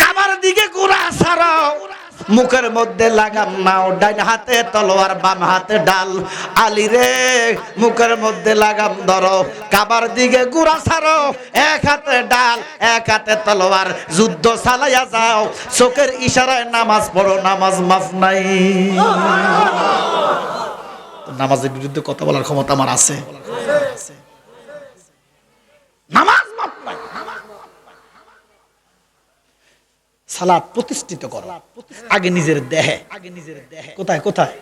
কাবার দিকে ঘোরা ছাড়াও, মুখের মধ্যে লাগাম নাও, ডাইন হাতে তলোয়ার বাম হাতে ডাল। আলী রে, মুখের মধ্যে লাগাম ধরো, কাবার দিকে ঘোরা ছাড়ো, এক হাতে ডাল এক হাতে তলোয়ার, যুদ্ধ চালাইয়া যাও, চোখের ইশারায় নামাজ পড়ো, নামাজ মাফ নাই।
নামাজের বিরুদ্ধে কথা বলার ক্ষমতা আমার আছে?
নামাজ মাফ নাই।
সালাত প্রতিষ্ঠিত করো আগে নিজের দেহে। কোথায় কোথায়?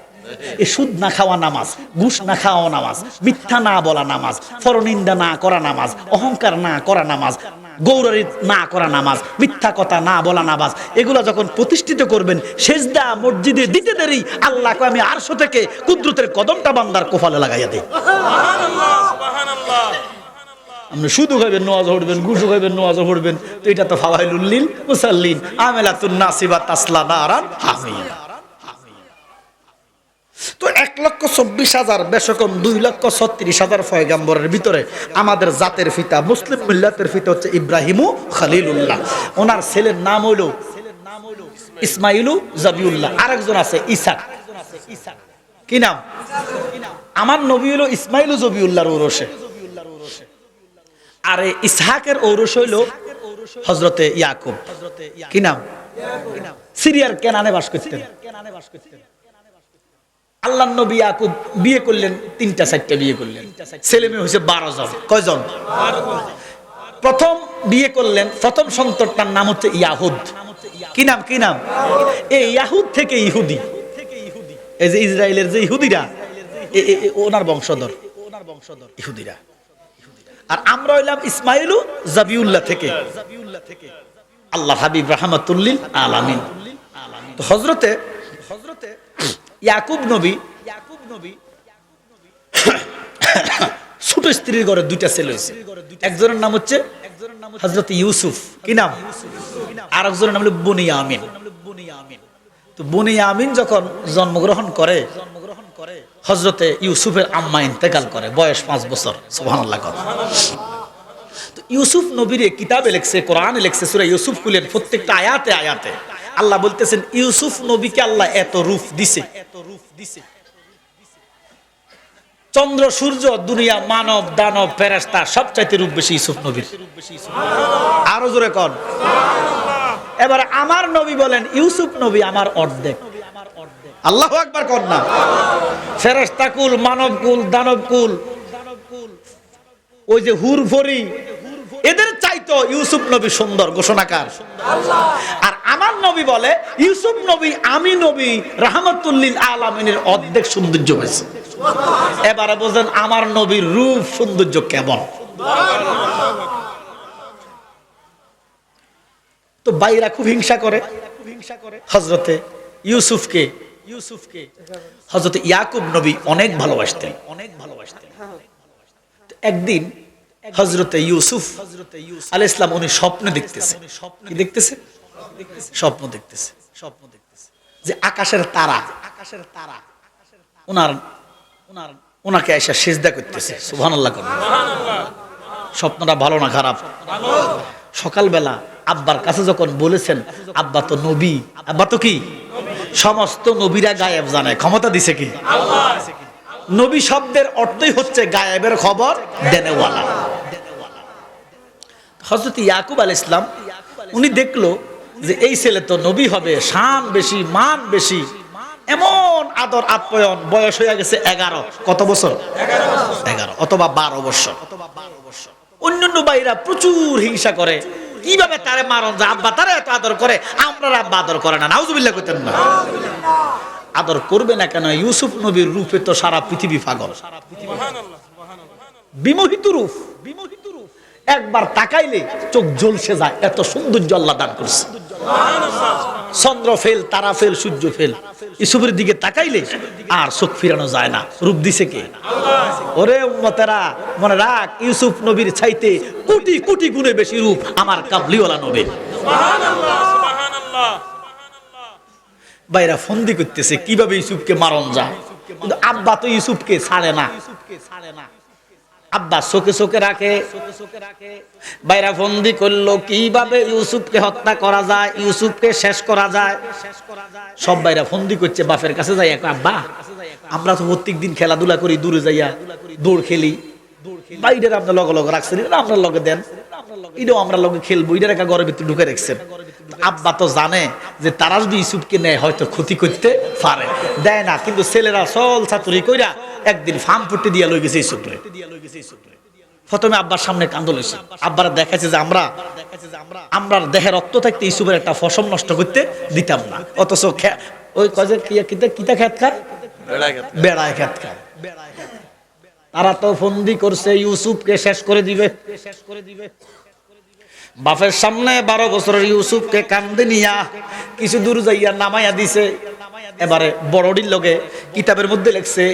এই সুদ না খাওয়া নামাজ, ঘুষ না খাওয়া নামাজ, মিথ্যা না বলা নামাজ, পরনিন্দা না করা নামাজ, অহংকার না করা নামাজ, গৌরী না করা নামাজ, মিথ্যা কথা না বলা নামাজ, এগুলো যখন প্রতিষ্ঠিত করবেন, সেজদা মসজিদে দিতে দেরি আল্লাহকে আমি আরশ থেকে কুদরতের কদমটা বান্দার কপালে লাগাইয়া দিই। আপনি শুধু খাইবেন, নোয়াজ পড়বেন, ঘুষও খাইবেন, নোয়াজ পড়বেন, তো এটা তো ফাওয়াইলুল লিল মুসাল্লিন আমেলাতুন নাসিবা তাসলা নারান হামিয়া।
তো 1,24,000 বেশকম 2,36,000 পয়গাম্বরের ভিতরে আমাদের জাতের পিতা, মুসলিম মিল্লাতের পিতা হচ্ছে ইব্রাহিমু খলিলুল্লাহ। ওনার ছেলের নাম হইল ইসমাইলু জাবিউল্লাহ, আরেকজন আছে ইসাক। কি নাম? আমার নবী হইল ইসমাইলু জবিউল্লাহর ঔরসে, আর ইসহাকের ঔরস হইল হযরতে ইয়াকুব। কি নাম? সিরিয়ার কেনানে বাস করতেন। আল্লাহর নবী ইয়াকুব বিয়ে করলেন 3-4টা বিয়ে করলেন, ছেলে মেয়ে হয়েছে 12 জন। কয়জন? প্রথম বিয়ে করলেন, প্রথম সন্তানটার নাম হচ্ছে ইয়াহুদ। কি নাম? কি নাম? এই ইয়াহুদ থেকে ইহুদি, এই যে ইসরায়েলের যে ইহুদিরা, ওনার বংশধর ইহুদিরা। আর আমরা হইলাম ইসমাইলু জাবিউল্লাহ থেকে, আল্লাহ হাবিব রাহমাতুল লিল আলামিন। তো হযরতে ইয়াকুব নবী ছোট স্ত্রীর ঘরে 2টা ছেলে হয়েছে। একজনের নাম হচ্ছে হযরত ইউসুফ। কি নাম? আর একজনের নাম হলো বুনিয়ামিন। তো বুনিয়ামিন যখন জন্মগ্রহণ করে, হযরতে ইউসুফের আম্মা ইন্তেকাল করে, বয়স 5 বছর। সুবহানাল্লাহ। তো ইউসুফ নবীরে কিতাবে লেখছে, কোরআনে লেখছে, সূরা ইউসুফ খুলেন, প্রত্যেকটা আয়াতে আয়াতে আল্লাহ বলতেছেন ইউসুফ নবীকে আল্লাহ এত রূপ দিছে, চন্দ্র সূর্য দুনিয়া মানব দানব ফেরেশতা সবচাইতে রূপ বেশি ইউসুফ নবীর। আরো জোরে কোন। এবার আমার নবী বলেন ইউসুফ নবী আমার অর্ধেক। আল্লাহু আকবার কোন না। ফেরেশতা কুল, মানব কুল, দানব কুল, ওই যে হুর ফরি, এদের চাইতো ইউসুফ নবী সুন্দর, ঘোষণাকার। আর আমার নবী বলে ইউসুফ নবী আমি নবী রাহমাতুল লিল আলামিনের অর্ধেক সৌন্দর্য হয়েছে। এবারে বলেন আমার নবীর রূপ সৌন্দর্য কেমন? তো বাইরা খুব হিংসা করে হযরতে ইউসুফকে। হযরতে ইয়াকুব নবী অনেক ভালোবাসতেন। একদিন
হযরতে ইউসুফ আলাইহিস সালাম উনি স্বপ্ন দেখতেছে। কি দেখতেছে? স্বপ্ন দেখতেছে যে আকাশের তারা ওনাকে এসে সিজদা করতেছে। সুবহানাল্লাহ। স্বপ্নটা ভালো না খারাপ? সকালবেলা আব্বার কাছে যখন বলেছেন, আব্বা তো নবী, আব্বা তো কি সমস্ত নবীরা গায়েব জানে, ক্ষমতা দিছে কি আল্লাহ। নবী শব্দের অর্থই হচ্ছে গায়েবের খবর দেনেওয়ালা। হযরত ইয়াকুব আলাইহিস সালাম উনি দেখলো যে এই ছেলে তো নবী হবে, শান বেশি, মান বেশি, এমন আদর আপ্যায়ন, বয়স হয়ে গেছে 11। কত বছর? 11 অথবা 12 বছর। অন্যান্য ভাইরা প্রচুর হিংসা করে, কিভাবে তারে মারণ যায়, আব্বা তারে এত আদর করে, আমরা আব্বা আদর করে না। নাউজুবিল্লাহ কইতেন না। আদর করবে না কেন? ইউসুফ নবীর রূপে তো সারা পৃথিবী পাগল। বিমোহিত রূপ, একবার তাকাইলে চোখ জ্বলসে যায়, এত সৌন্দর্য আল্লাহ দান করছে। চন্দ্র ফেল, তারা ফেল, সূর্য ফেল, ইউসুফের দিকে তাকাইলে আর চোখ ফিরানো যায় না। রূপ দিছে কে? ওরে উম্মতেরা মনে রাখ, ইউসুফ নবীর চাইতে কোটি কোটি গুণে বেশি রূপ আমার কাবলিওয়ালা নবী। বাইরা ফন্দি করতেছে কিভাবে ইউসুফকে মারণ যায়, কিন্তু আব্বা তো ইউসুফকে ছাড়ে না। আব্বা চোখে চোখে রাখে। বাইরা ফন্দি করলো কিভাবে ইউসুফকে হত্যা করা যায়, ইউসুফকে শেষ করা যায়। সব বাইরা ফন্দি করছে, বাপের কাছে যাই, আব্বা আমরা তো প্রত্যেকদিন খেলাধুলা করি, দূরে যাইয়া দৌড় খেলি, বাইরের আপনার লগে লগে রাখছেন, আপনার লগে দেন, এটাও আমরা লগে খেলবো, এটার একটা ঘরের ভিতরে ঢুকে রাখছেন। আব্বা তো জানে যে তারা যদি ইউসুফকে নেয় হয়তো ক্ষতি করতে পারে, দেয় না। কিন্তু ছেলেরা সল ছাতুরি কইরা একদিন ফার্ম পট্টি দিয়া লই গেছে ইউসুফরে। প্রথমে আব্বার সামনে কান্দল হইছে, আব্বার দেখাচ্ছে যে আমরা দেহের রক্ত থাকতে ইউসুফের একটা ফসল নষ্ট করতে দিতাম না, অথচ ওই কজে কিতা খেত খায়, বেড়ায় খেত খায়। তারা তো ফন্দি করছে ইউসুফকে শেষ করে দিবে। বাপের সামনে 12 বছরের ইউসুফকে কান্দে নিয়া কিছু দূর যাইয়া নামাইয়া দিছে। এবারে বড়ডির লগে কিতাবের মধ্যে লেখছে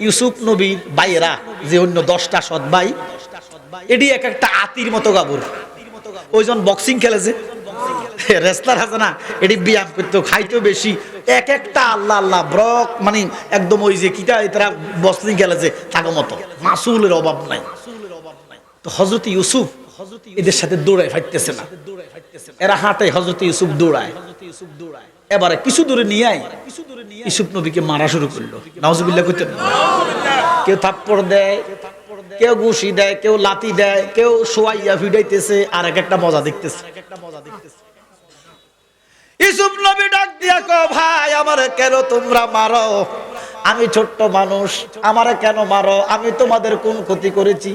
ইউসুফ নবীর ভাইয়েরা যে অন্য 10টা সৎ ভাই, এটি এক একটা আতির মতো গাবুর। ওইজন বক্সিং খেলেছে, রেসলার আছে না, এটি ব্যায়াম করতে খাইতেও বেশি, এক একটা আল্লাহ আল্লাহ ব্রক, মানে একদম ওই যে কিটা তারা বক্সিং খেলেছে থাকার মতো, মাসুলের অভাব নাই। তো হযরত ইউসুফ এদের সাথে দৌড়ায় ফাইতেছে না, এরা হাঁটে, হযরত ইউসুফ দৌড়ায়। এবারে কিছু দূরে নিয়ে আয় ইউসুফ নবীকে মারা শুরু করলো। নাউজুবিল্লাহ কইতেন। কেউ থাপ্পড় দেয়, কেউ ঘুষি দেয়, কেউ লাথি দেয়, কেউ শোয়াইয়া ফিডাইতেছে, আর এক একটা মজা দেখতেছে। ইউসুফ নবী ডাক দিয়া কয়, ভাই আমারে কেন তোমরা মারো? আমি ছোট্ট মানুষ, আমারে কেন মারো? আমি তোমাদের কোন ক্ষতি করেছি?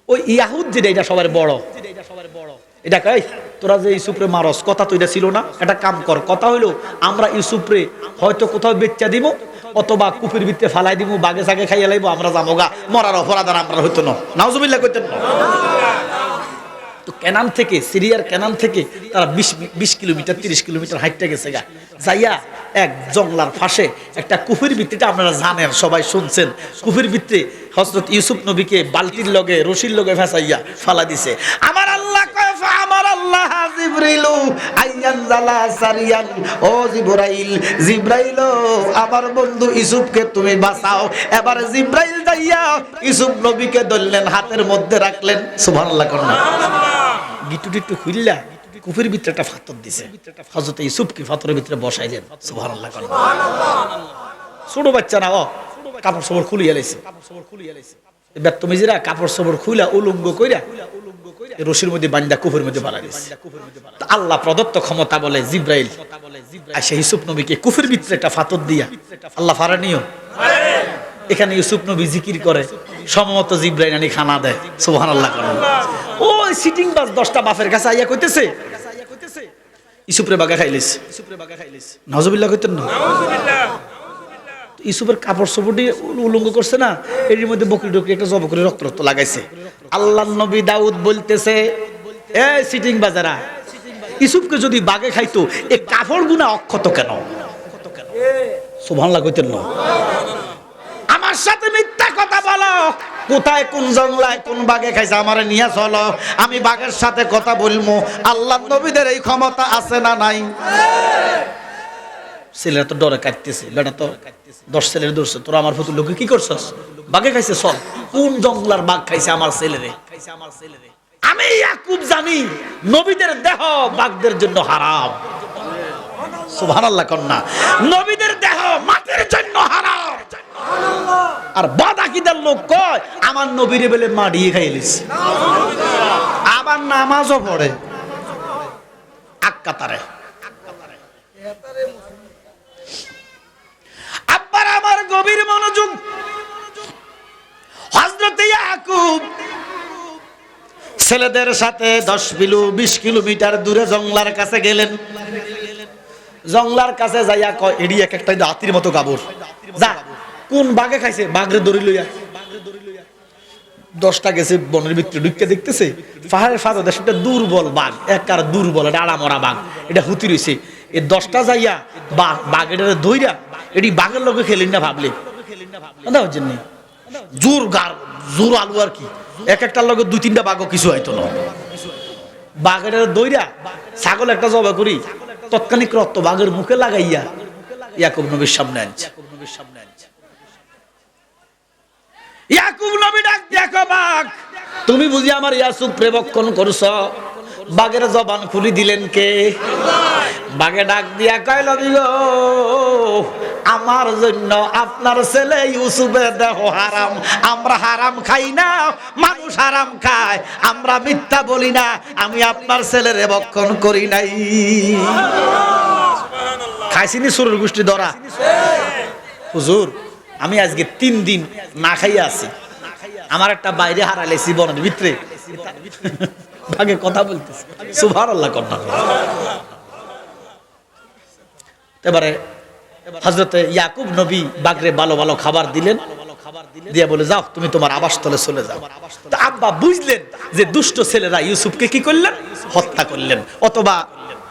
ওই ইয়াহুদ যেটা, এটা সবার বড়, এটা কই তোরা যে ইউসুফরে মারস, কথা তো এটা ছিল না। একটা কাম কর, কথা হইলো আমরা ইউসুফরে হয়তো কোথাও বেচ্চা দিব, অথবা কুপির ভিতরে ফালাই দিব, বাগে সাগে খাইয়া লাইব, আমরা যাবো গা, মরার অপরাধ আমরা হইতো না। নাউজুবিল্লাহ কইতেন না। তো কেনান থেকে, সিরিয়ার কেনান থেকে তারা 20 কিলোমিটার 30 কিলোমিটার হাইটটা গেছে গা, যাইয়া এক জঙ্গলার ফাঁসে একটা কুফির ভিত্তিটা, আপনারা জানেন সবাই শুনছেন, কুফির ভিত্তি হযরত ইউসুফ নবীকে বালতির লগে রশির লগে ফেসাইয়া ফালা দিছে। আমার আল্লাহ কয়, আমার আল্লাহ জিবরিলু আইয়ানজালা সারিয়ান, ও জিবরাইল আমার বন্ধু ইউসুফকে তুমি বাঁচাও। এবার জিবরাইল যাইয়া ইউসুফ নবীকে ধরলেন, হাতের মধ্যে রাখলেন। সুবহানাল্লাহ করুন। গিটু টিটু খুললা কুফির ভিতরে একটা পাথর দিছে, হযরত ইউসুফকে পাথরের ভিতরে বসাইলেন। সুবহানাল্লাহ করুন। ছোট বাচ্চা না, কাপড় চোপড় খুলিয়া লাইছে, বেত্তমিজিরা কাপড় চোপড় খুইলা উলঙ্গ কইরা রশির মধ্যে বান্দা কুফের মধ্যে বাড়া দিছে। আল্লাহ প্রদত্ত ক্ষমতা বলে জিবরাইল আইসা ইউসুফ নবীকে কুফের ভিতরে একটা পাথর দিয়া, আল্লাহ ফারানিও এখানে ইউসুফ নবী জিকির করে, সম্ভবত জিবরাইল আনি খানা দেয়। সুবহানাল্লাহ করুন। ওই সিটিং বাস 10টা বাপের কাছে আইয়া কইতেছে ইউসুফরে বাগা খাইলিস, নাউজুবিল্লাহ কইতেন না। ইউসুফের কাপড় চোপড় উলঙ্গ করছে না, এর মধ্যে বকরি ডকরি একটা জব করে রক্ত রক্ত লাগাইছে। আল্লাহর নবী দাউদ বলতেছে, এ সিটিং বাজারা, ইউসুফকে যদি বাগে খাইতো এ কাপড় গুনা অক্ষত কেন? সুবহানাল্লাহ কইতেন না। আমার সাথে মিথ্যা কথা বলো,
কোথায় কোন জঙ্গলায় কোন বাঘে খাইছে আমারে নিয়ে চলো, আমি বাঘের সাথে কথা বলবো। আল্লাহ নবীদের এই ক্ষমতা আছে না নাই?
ছেলেরা তো ডরে কাটতেছে, বেটা তো 10 ছেলের ধরছে, তোরা আমার প্রতি লোকে কি করছস? বাঘে খাইছে সব। কোন জঙ্গলার বাঘ খাইছে আমার ছেলেরে? আমি ইয়াকুব জানি নবীদের দেহ বাঘদের জন্য হারাম। সুবহানাল্লাহ কন্যা, নবীদের দেহ মাটির জন্য হারাম। আর বদাকিদার লোক কয় আমার নবীরে বলে মাড়িয়ে খাইলিস,
আবার নামাজও পড়ে।
আক্কাতারে। আব্বার আমার গভীর মনোযোগ। হযরত ইয়াকুব
ছেলেদের সাথে 20 কিলোমিটার দূরে জঙ্গলার কাছে গেলেন।
জঙ্গলার কাছে যাইয়া কয় এডি এক একটা হাতির মতো গাবর, যা কোন বাঘে খাইছে বাঘরে দড়ি লইয়া। 10টা গেছে বনের ভিতরে ঢুকে দেখতেছে পাহাড়ের ফাঁদে একটা দুর্বল বাঘ, একার দুর্বল, এটা আড়ামরা বাঘ, এটা হুতি রইছে। এই 10টা যাইয়া বাঘ এটা ধইরা এটি বাঘের লোকে খেলেন না ভাবলে জন্য জোর আলু আর কি, এক একটার লগে 2-3টা বাঘও কিছু হয়তো না। বাঘের দইরা ছাগল একটা জবা করি তৎক্ষণিক রক্ত বাঘের মুখে লাগাইয়া ইয়াকুব নবীর সামনে আনছে। ইয়াকুব নবী ডাক দেখো বাঘ, তুমি বুঝি আমার ইয়াসুব প্রেবক্ষণ করছো? বাঘের জবান খুলি দিলেন কে? বাঘে ডাক দিয়া কয় নবী গো, আমার জন্য আপনার ছেলে ইউসুফের দেহ হারাম। আমরা হারাম খাই না, মানুষ হারাম খায়, আমরা মিথ্যা বলি না, আমি আপনার ছেলের ভক্ষণ করি নাই। খাইছিনি সুরের গোষ্ঠী ধরা? হুজুর আমি আজকে 3 দিন না খাইয়া আছি, আমার একটা বাইরে হারাইলেছি বনের ভিতরে, বাঘে কথা বলতেছে। সুবহানাল্লাহ কন্যা। এবারে হযরতে ইয়াকুব নবী বাঘরে ভালো ভালো খাবার দিলেন, দিয়ে বলে যাও তুমি তোমার আবাসস্থলে চলে যাও। তো আব্বা বুঝলেন যে দুষ্ট ছেলেরা ইউসুফকে কি করলেন? হত্যা করলেন অথবা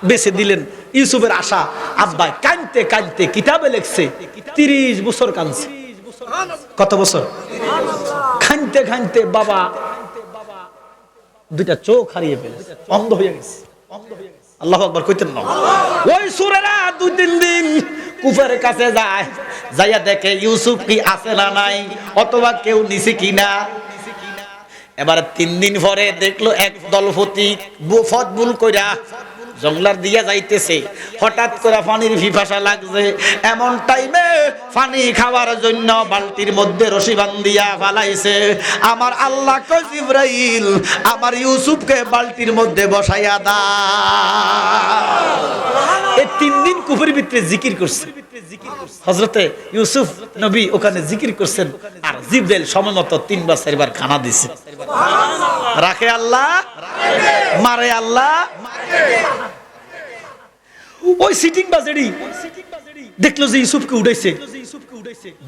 বেঁচে দিলেন। ইউসুফের আশা আব্বা কাঁদতে কাঁদতে কিতাবে লেখছে 30 বছর কাঁদছে। কত বছর? কাঁদতে কাঁদতে বাবা 2টা চোখ হারিয়ে ফেলেছে, অন্ধ হয়ে গেছে। আল্লাহু আকবার কইতেন না? ওই সুরেরা 2-3 দিন কুফারের কাছে যায়, যাইয়া দেখে ইউসুফ কি আছে না নাই, অথবা কেউ নিছে কিনা। এবার 3 দিন পরে দেখলো এক দলপতি ফতবুল কইরা জঙ্গলার দিয়া যাইতেছে। হঠাৎ করে পানির পিপাসা লাগছে, এমন টাইমে পানি খাওয়ার জন্য বালতির মধ্যে রশি বান্ধিয়া ফালাইছে। আমার আল্লাহ কয় জিবরাইল আমার ইউসুফকে বালতির মধ্যে বসাইয়া দাও। এই 3 দিন কুফরির ভিতরে জিকির করছে। হযরতে ইউসুফ নবী ওখানে জিকির করছেন, আর জিবরাইল সময় মতো 3 বার 4 বার খানা দিছে। রাখে আল্লাহ, মারে আল্লাহ। ওই সিটিং বাজেড়ি দেখলো যে ইউসুফকে উঠাইছে,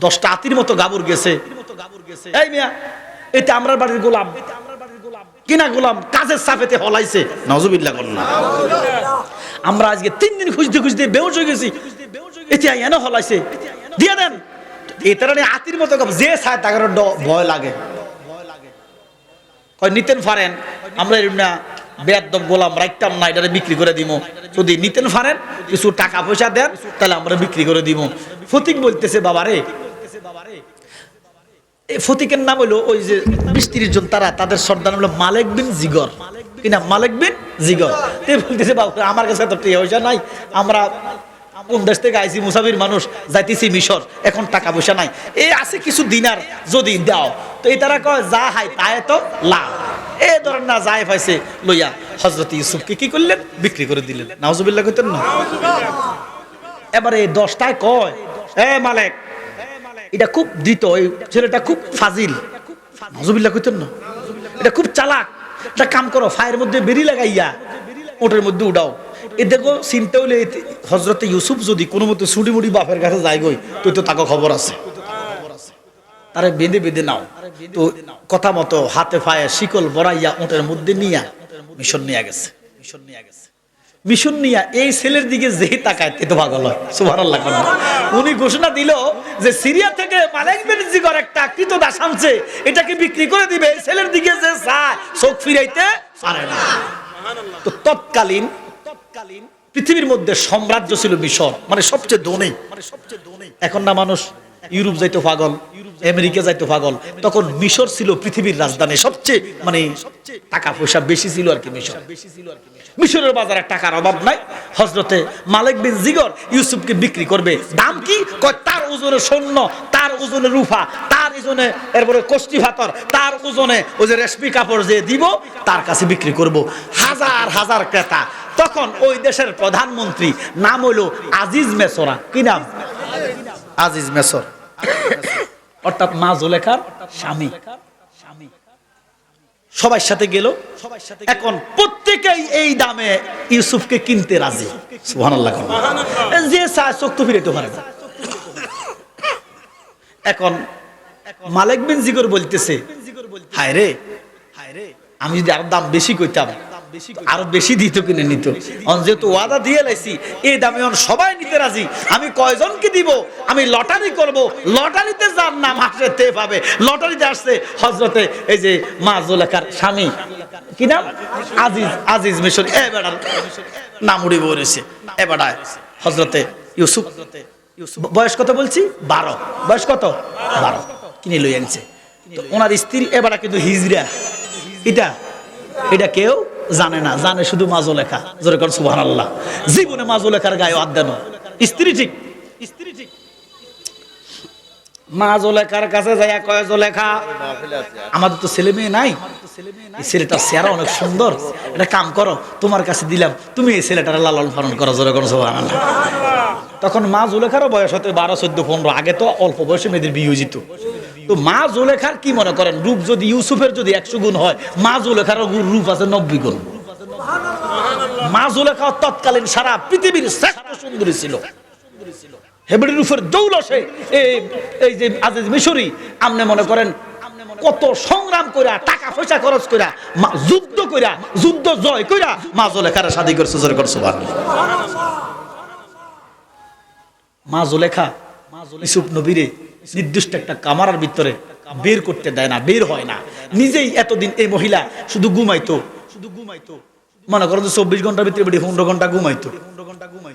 10টা হাতির মতো গাবর গেছে। এই মিয়া এটা আমরার বাড়ির গোলাম, কিনা গোলাম কাজের সাফেতে হলাইছে। নাউজুবিল্লাহ করলাম। আমরা আজকে 3 দিন খুঁজতে খুঁজতে বেহুশ হয়ে গেছি, এটা এনে হলাইছে, দিয়ে দেন। এই তারা হাতির মতো যে ছায় তাকে ভয় লাগে, কয় নিতেন পারেন, আমরা এরকম না বেয়াদব গোলাম রাখতাম না, এটা বিক্রি করে দিব। যদি নিতেন পারেন কিছু টাকা পয়সা দেন তাহলে আমরা বিক্রি করে দিব। ফতিক বলতেছে বাবারে, এই ফতিকের নাম হলো ওই যে 20-30 জন, তাদের সর্দার হলো মালিক বিন জিগর, কিনা মালিক বিন জিগর। তে বলতেছে বাবা আমার কাছে তো টাকা পয়সা নাই, আমরা কোন দেশ থেকে আইছি, মুসাফির মানুষ, যাইতেছি মিশর, এখন টাকা পয়সা নাই, এই আছে কিছু দিনার যদি দাও। তো এই তারা কয় যা হাই তাই তো লাভ। এই ধরেন না যায় পাইছে লইয়া হযরত ইউসুফকে কি করলেন? বিক্রি করে দিলেন। নাউজুবিল্লাহ কইতেন না? এবারে 10টায় কয় এ মালিক, এটা খুব দ্রুত, এই ছেলেটা খুব ফাজিল। নাউজুবিল্লাহ কইতেন না? এটা খুব চালাক, একটা কাম করো, ফায়ের মধ্যে বেরি লাগাইয়া ওটার মধ্যে উড়াও। এ দেখো চিন্তা হইলে হযরতে ইউসুফ যদি কোনো মতো ছুটি মুড়ি বাপের কাছে যায় গই, তুই তো তাকে খবর আছে, তারে বেঁধে বেঁধে নাও। তো কথা মতো হাতে পায়ে শিকল বড়াইয়া ওটার মধ্যে নিয়া মিশন নিয়ে গেছে। মিশন নিয়া এই ছেলের দিকে যেই তাকায় তে তো পাগল হয়। সুবহানাল্লাহ। উনি ঘোষণা দিল যে সিরিয়া থেকে মালিক বিন জিগর একটা কৃতদাস আনছে, এটাকে বিক্রি করে দিবে। এই ছেলের দিকে যে চায় চোখ ফিরাইতে পারে না। তো তৎকালীন পৃথিবীর মধ্যে সাম্রাজ্য ছিল মিশর, মানে সবচেয়ে ধনী। এখন না মানুষ ইউরোপ যাইতো পাগল, আমেরিকা যাইতো পাগল, তখন মিশর ছিল পৃথিবীর রাজধানী, সবচেয়ে মানে টাকা পয়সা বেশি ছিল আর কি মিশর। মিশরের বাজারে টাকার অভাব নাই। হযরতে মালিক বিন জিগর ইউসুফকে বিক্রি করবে। দাম কি? কয় তার ওজনে স্বর্ণ, তার ওজনে রূপা, তার ওজনে এরপরে কষ্টি ভাতর, তার ওজনে ওই যে রেশমি কাপড় যে দিব তার কাছে বিক্রি করব। হাজার হাজার ক্রেতা। তখন ওই দেশের প্রধানমন্ত্রী নাম হলো আজিজ মেসরা। কি নাম? আজিজ মেসর, অর্থাৎ মা জুলেখার স্বামী। সবার সাথে গেল। এখন প্রত্যেকেই এই দামে ইউসুফকে কিনতে রাজি। সুবহানাল্লাহ। যে চায় চোখ তো ফিরাইতে পারে না। এখন মালিক বিন জিগর বলতেছে, হায় রে, আমি যদি আরো দাম বেশি কইতাম আরো বেশি দিত কিনে নিত। যেহেতু ওয়াদা দিয়ে লাইছি এই দামে সবাই নিতে রাজি, আমি কয়জনকে দিব? আমি লটারি করব, লটারিতে যার নাম আসে তে পাবে। লটারিতে আসছে হযরতে এই যে মা জুলেখার স্বামী, কি নাম? আজিজ। আজিজ মিশর। এ বেড়ার নাম উড়ে বলেছে। এ বেড়ায় হযরতে ইউসুফ। বয়স কত বলছি? 12। বয়স কত? 12। কিনে লই আনছে। তো ওনার স্ত্রী এবারে কিন্তু হিজরা। এটা কেউ জানে না, জানে শুধু মা জুলেখা। জোরে কোন সুবহানাল্লাহ। জীবনে মা জুলেখার গায়ে হাত দেন স্ত্রী ঠিক। মা জুলেখার কাছে যাইয়া কয়, জুলেখা আমাদের তো ছেলে মেয়ে নাই, এই ছেলেটার চেহারা অনেক সুন্দর, এটা কাম করো, তোমার কাছে দিলাম, তুমি এই ছেলেটার লালন পালন করো। জোরে কোন সুবহানাল্লাহ। তখন মা জুলেখারও বয়স হতে 12, 14, 15। আগে তো অল্প বয়সে মেয়েদের বিয়ে হয়ে যেত। তো মা জুলেখার কি মনে করেন, রূপ যদি ইউসুফের যদি 100 গুণ হয়, মা জুলেখার রূপ আছে 90 গুণ। মা জুলেখা তৎকালীন সারা পৃথিবীর শ্রেষ্ঠ সুন্দরী ছিল। হেবড়ির উপর দৌলসে এই যে আজিজ মিশরি আমনে মনে করেন কত সংগ্রাম কইরা, টাকা পয়সা খরচ কইরা, যুদ্ধ কইরা, যুদ্ধ জয় কইরা মা জুলেখার শাদী করছে। জোরে কর সুবহানাল্লাহ। মা জুলেখা ইউসুফ নবীরে নির্দিষ্ট একটা কামারার ভিতরে বের করতে দেয় না, বের হয় না। নিজেই এতদিন এই মহিলা শুধু ঘুমাইতো। মনে করেন 24 ঘন্টার ভিতরে 15 ঘন্টা ঘুমাইতো।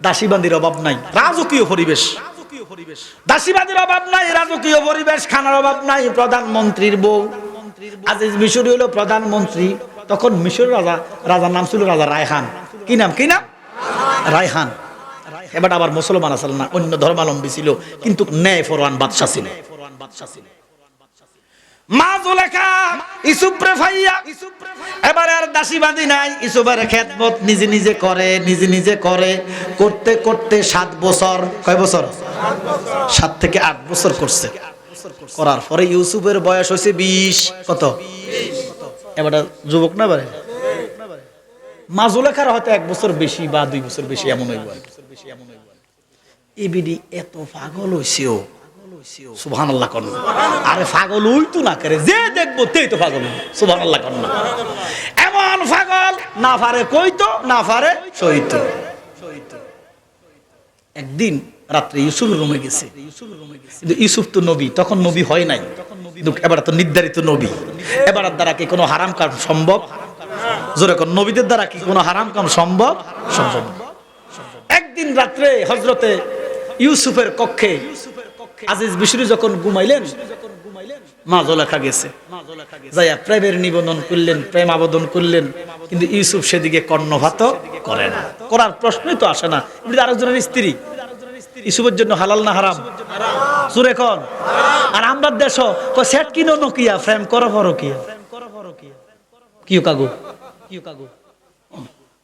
দাসীবান্দির অভাব নাই, রাজকীয় পরিবেশ। দাসীবান্দির অভাব নাই, রাজকীয় পরিবেশ। খানার অভাব নাই। প্রধানমন্ত্রীর বউ আজিজ মিশরি হলো প্রধানমন্ত্রী। তখন মিশরের রাজার নাম ছিল রাজা রায়হান। কি নাম? রায়হান। এবার আবার মুসলমান আসল না, অন্য ধর্মাবলম্বী ছিল, কিন্তু ন্যায় ফরওয়ান বাদশা ছিল। মা জুলেখা ইউসুফরে ভাইয়া এবার আর দাসীবাদী নাই। ইউসুফের খেদমত নিজে নিজে করে করতে করতে 7 বছর। কয় বছর? 7 থেকে 8 বছর করছে। করার পরে ইউসুফের বয়স হয়েছে 20। কত? এবার যুবক না বারে। মা জুলেখার হয়তো 1 বছর বেশি বা 2 বছর বেশি, এমন হইব। এবিডি এত পাগল হইছেও। সুবহানাল্লাহ কোন। আরে পাগল হইতো না করে, যে দেখবো তেই তো পাগল। সুবহানাল্লাহ কোন। এমন পাগল, না পারে কইতো, না পারে সইতো। একদিন রাত্রে ইউসুফের রুমে গেছে। কিন্তু ইউসুফ তো নবী, তখন নবী হয় নাই। এবার তো নির্ধারিত নবী। এবার দ্বারা কি কোনো হারাম কাজ সম্ভব? জোরে কোন। নবীদের দ্বারা কি কোনো হারাম কাজ সম্ভব? সম্ভব। একদিন রাত্রে হযরতে ইউসুফের কক্ষে আজিজ মিশরি যখন ঘুমাইলেন, মা জুলেখা গেছে। যাইয়া প্রেমের নিবেদন করলেন, প্রেম আবেদন করলেন, কিন্তু ইউসুফ সেদিকে কর্ণপাত করে না। করার প্রশ্নই তো আসে না। আরেকজনের স্ত্রী। ইউসুফের জন্য হালাল না হারাম? জোরে কোন। আর আমরা দেশ সেট কিনো নকিয়া, প্রেম করো ফরকিয়া। কিউ কাগু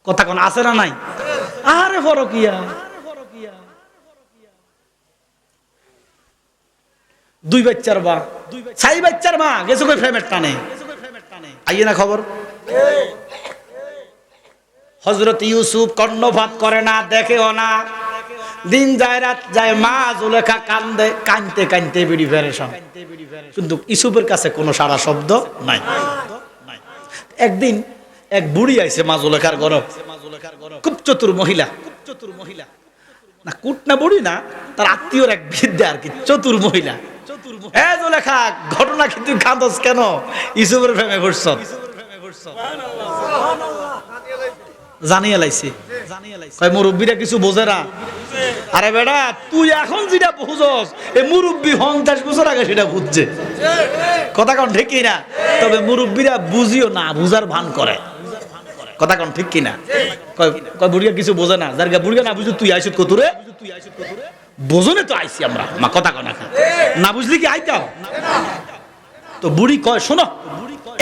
কথা কোন আছে না নাই? আরে ফরকিয়া। 2 বাচ্চার মা, 6 বাচ্চার মা গেছে কই প্রেমের টানে। আইয়ে না খবর। হযরত ইউসুফ কর্ণপাত করে না, দেখেও না। দিন যায় রাত যায়, মা জুলেখা কান্দে, কানতে বিড়ি ফেরেশন। কিন্তু ইউসুফের কাছে কোনো সারা শব্দ নাই। একদিন এক বুড়ি আইছে মা জুলেখার ঘর, খুব চতুর মহিলা, না কুট না বুড়ি না, তার আত্মীয়র এক বৃদ্ধা আর কি, চতুর মহিলা। এ জুলেখা, ঘটনা কি তুই কাঁদস কেন? ইউসুফের প্রেমে পড়ছ। জানিয়ে লাইছে, কয় মুরব্বীরা কিছু বোঝে না। আরে বেটা, তুই এখন যেটা বুঝছস, এই মুরব্বী 50 বছর আগে সেটা বুঝছে। কথা কোন ঠিক কিনা? তবে মুরব্বীরা বুঝিও না, বুঝার ভান করে। কথা কোন ঠিক কিনা? কয় বুড়িয়া কিছু বোঝে না, যার বুড়িয়া না বুঝি তুই আইছত কতুরে, বোঝনে তো আইছি আমরা মা। কথা কনা না বুঝলি কি আইতাম? তো বুড়ি কয় শোনো,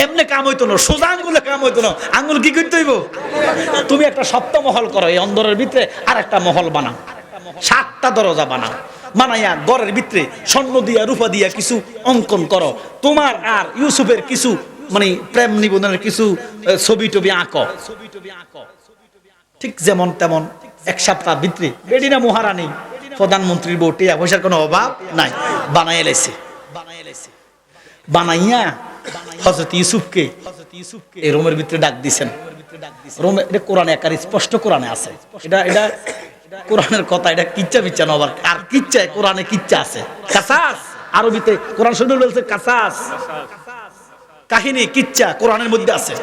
এমনি কাম হইতো না, সোজা আঙ্গুলে কাম হইতো না। আঙ্গুল কি করতে হইব? তুমি একটা সপ্তমহল করো, এই অন্দরের ভিতরে আর একটা মহল বানাও, 7টা দরজা বানাও, বানাইয়া ঘরের ভিতরে স্বর্ণ দিয়া রূপা দিয়া কিছু অঙ্কন করো, তোমার আর ইউসুফের কিছু মানে প্রেম নিবেদনের কিছু ছবি টবি আঁকো। ঠিক যেমন তেমন 1 সপ্তাহ ভিতরে বেডিনা মহারানী, প্রধানমন্ত্রীর বউ, টিয়া পয়সার কোনো অভাব নাই, বানাই এলাইছে। বানাইয়া হযরত ইউসুফকে এই রুমের ভিতরে ডাক দিছেন। রুমে, এটা কোরআনে একার স্পষ্ট কোরআনে আছে, এটা কোরআনের কথা, এটা কিচ্ছা বিচ্ছা নবার আর কিচ্ছা, কোরআনে কিচ্ছা আছে। কাসাস, আরবিতে কোরআন শরীফে বলছে কাসাস, কাহিনী কিচ্ছা কোরআনের মধ্যে আছে।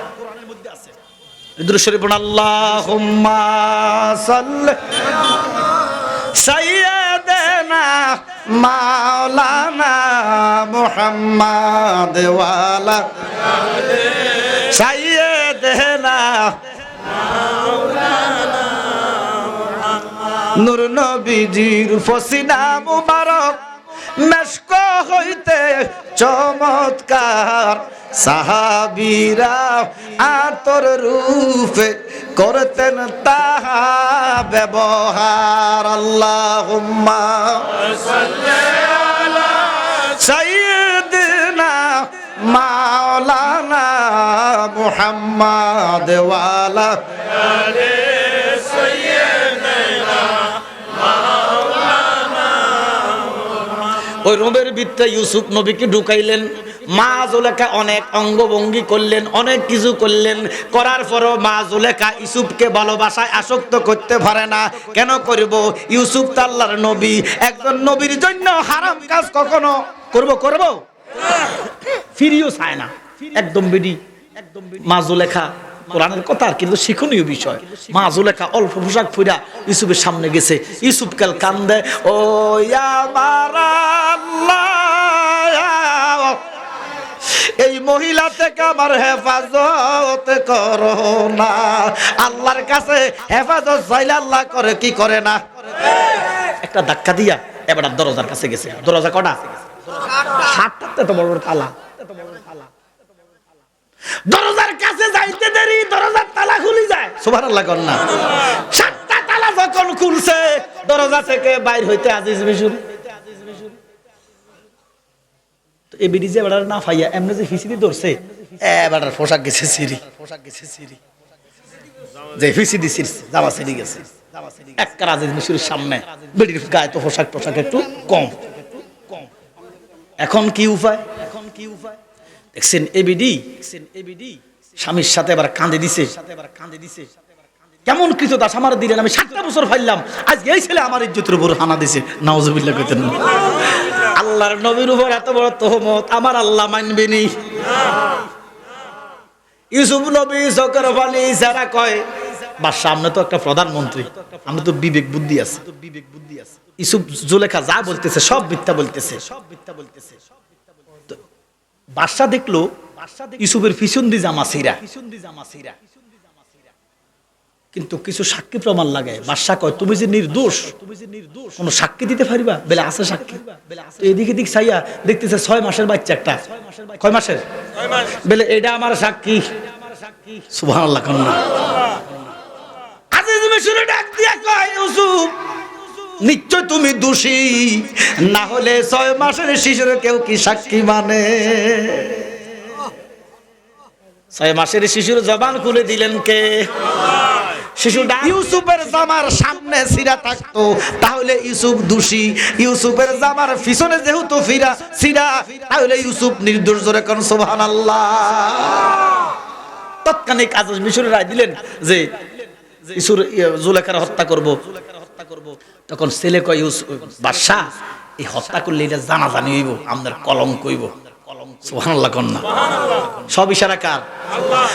দুরূদ শরীফ পড়ুন, আল্লাহুম্মা সাল্লি সাইয়্যিদানা মাওলানা মুহাম্মাদ ওয়া আলা সাইয়্যিদানা মাওলানা নূর নবীজির ফসিনা মুবারক মেশক হইতে চমৎকার সাহাবীরা আতর রূপে করতেন তাহা ব্যবহার। আল্লাহুম্মা সাল্লি আলা সাইয়্যিদিনা মাওলানা মুহাম্মাদ ওয়া আলা আলি সাইয়্যিদিনা মাওলানা। ওই রুমের ভিতরে ইউসুফ নবীকে ঢুকাইলেন। মা জুলেখা অনেক অঙ্গভঙ্গি করলেন, অনেক কিছু করলেন, করার পরও মা জুলেখা ইউসুফকে ভালোবাসায় আসক্ত করতে পারে না। কেন করব? ইউসুফ তো আল্লাহর নবী, একজন নবীর জন্য হারাম কাজ কখনো করব ফিরিও চায় না, একদম বেডি। মা জুলেখা, কোরআনের কথা কিন্তু শিক্ষণীয় বিষয়, মা জুলেখা অল্প পোশাক পরা ইউসুফের সামনে গেছে। ইউসুফ কাল কান্দে, ও আমার আল্লাহ, এই মহিলা থেকে আমার হেফাজত করো না। আল্লাহর কাছে হেফাজত চাইলে আল্লাহ করে কি করে না? একটা ধাক্কা দিয়া এবার দরজার কাছে গেছে। দরজা কটা? 7টা। তো বড় বড় তালা। দরজার কাছে যাইতে দেরি, দরজার তালা খুলে যায়। সুবহানাল্লাহ কর না। 7টা তালা যখন খুলছে, দরজা থেকে বাইর হইতে আজিজ বিশুর এ বিডিজে বেড়ার না ফাইয়া এমনি যে ফিসিদি ধরছে, বেড়ার পোশাক গেছে সিঁড়ি, যে ফিসিদি জামা সিঁড়ি গেছে। এক আজিজ মিশুরের সামনে বেডির গায়ে তো পোশাক একটু কম। এখন কি উপায়? দেখছেন এবিডি স্বামীর সাথে এবার কাঁদে দিছে। কেমন কৃতদাস আমার দিলেন, আমি 7টা বছর ফাইলাম, আজকে এই ছেলে আমার ইজ্জতের উপর হানা দিছে। নাউজুবিল্লাহ কইতেন না। আল্লাহর নবীর উপর এত বড় তহমত আমার আল্লাহ মানবে নি? ইউসুফ নবী চোখের পানি যারা কয়, বাদশা সামনে তো একটা প্রধানমন্ত্রী, আমরা তো বিবেক বুদ্ধি আছে। ইউসুফ জুলেখা যা বলতেছে সব মিথ্যা বলতেছে। বাদশা দেখলো ইউসুফের পিছন দিয়ে জামা ছিঁড়া, কিন্তু কিছু সাক্ষী প্রমাণ লাগে। বাদশা কয়, তুমি যে নির্দোষ, কোন সাক্ষী দিতে পারিবা? বেলা আছে সাক্ষী। এদিকে দিক চাইয়া দেখতেছে 6 মাসের বাচ্চা একটা। কয় মাসের? বেলে এটা আমার সাক্ষী। সুবহানাল্লাহ কান্না। আজিজ মিশরে ডাক দিয়া কয়, ইউসুফ নিশ্চয় তুমি দোষী, না হলে 6 মাসের শিশুর কেউ কি সাক্ষী মানে? 6 মাসের শিশুর জবান খুলে দিলেন কে? শিশুটা ইউসুফের জামার সামনে ছিঁড়া থাকতো, তাহলে ইউসুফ দোষী। ইউসুফের জামার পিছনে যেহেতু ছিঁড়া, তাহলে ইউসুফ নির্দোষ। জোরে কোন সুবহানাল্লাহ। তৎক্ষণিক আজাদ মিশরের রায় দিলেন যে জুলেখার হত্যা করব। তখন ছেলে কয় বাদশাহ এই হত্যা করলে এটা জানাজানি হইব, আমাদের কলঙ্ক হইব। সুবহানাল্লাহ কন্যা সব ইশারা কার?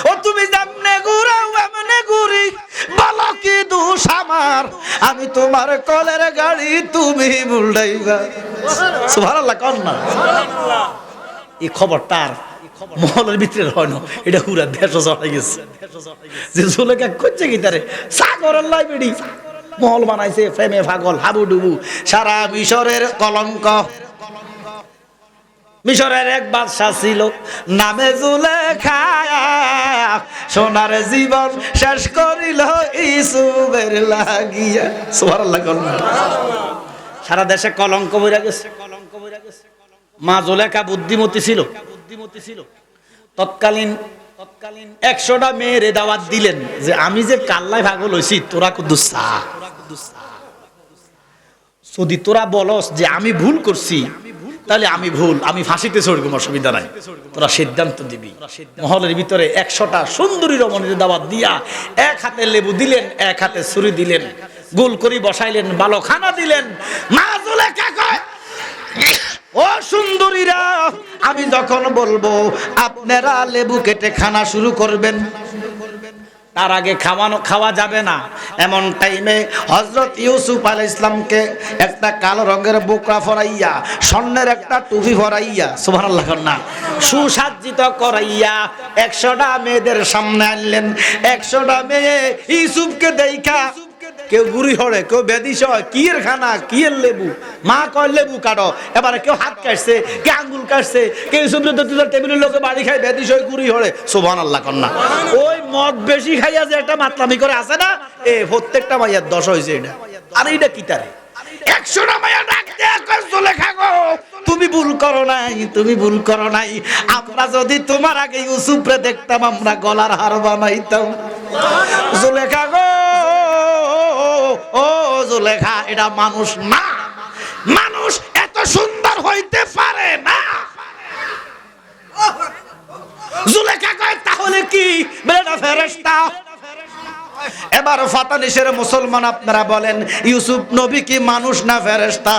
ও তুমি জামনে ঘুরাও এমনে ঘুরি, বলো কি দোষ আমার, আমি তোমার কলের গাড়ি তুমি উল্টাইবা। সুবহানাল্লাহ কন্যা এই খবরটার মহলের ভিতরে হয় না, এটা পুরা দেশ চড়াই গেছে যে জুলেখা করছে কি তারে সাগরের লাই বেড়ি মহল বানাইছে, প্রেমে পাগল হাবুডুবু, সারা মিশরের কলঙ্ক। মিশরের এক বাদশা ছিল নামে জুলেখা, সোনার জীবন শেষ করিল ইউসুফের লাগিয়া। সুবহানাল্লাহ কন্যা সারা দেশে কলঙ্ক বইরা গেছে। মা জুলেখা বুদ্ধিমতী ছিল। তৎকালীন 100টা মেয়েরে দাওয়াত দিলেন যে আমি যে কাল্লাই পাগল হইছি তোরা কুদ্দুস চা, যদি তোরা বলস যে আমি ভুল করছি তাহলে আমি ভুল, আমি ফাঁসিতে চড়ব, অসুবিধা নাই, তোরা সিদ্ধান্ত দিবি। মহলের ভিতরে 100টা সুন্দরী রমণীর দাওয়াত দিয়া এক হাতে লেবু দিলেন, এক হাতে ছুরি দিলেন, গোল করে বসাইলেন, ভালো খানা দিলেন। মা জুলেখা কয় ও সুন্দরীরা, আমি যখন বলবো আপনারা লেবু কেটে খানা শুরু করবেন, তার আগে খাওয়া যাবে না। এমন টাইমে হযরত ইউসুফ আলাইহিস সালামকে একটা কালো রঙের বোকরা পরাইয়া, স্বর্ণের একটা টুপি পরাইয়া, সুবহানাল্লাহ না, সুসজ্জিত করাইয়া 100টা মেয়েদের সামনে আনলেন। 100টা মেয়ে ইউসুফকে দেখা কেউ গুড়ি হড়ে, কেউ বেদিস হয়, কি এর খানা, কি এর লেবু, মা কয় লেবু কাটো, এবারে কেউ হাত কাটছে, কে আঙ্গুল কাটছে, কেউ টেবিলের লোকে বাড়ি খায়, বেদিস হয়, গুড়ি হড়ে। সুবহানাল্লাহ কন্যা ওই মদ বেশি খাইয়া যে একটা মাতলামি করে আছে না, এ প্রত্যেকটা মাইয়ার 10 হয়েছে এটা। আর এইটা কি তারে 100টা মাইয়া ডাক দেয়া কয় জুলেখা গো তুমি ভুল করো নাই, তুমি ভুল করো নাই, আমরা যদি তোমার আগে ইউসুফরে দেখতাম আমরা গলার হার বানাইতাম। জুলেখা গো ও জুলেখা, এটা মানুষ না, মানুষ এত সুন্দর হইতে পারে না। জুলেখা কয় তাহলে কি বেটা ফেরেশতা? এবার ফাতানিশের মুসলমান আপনারা বলেন ইউসুফ নবী কি মানুষ না ফেরেশতা?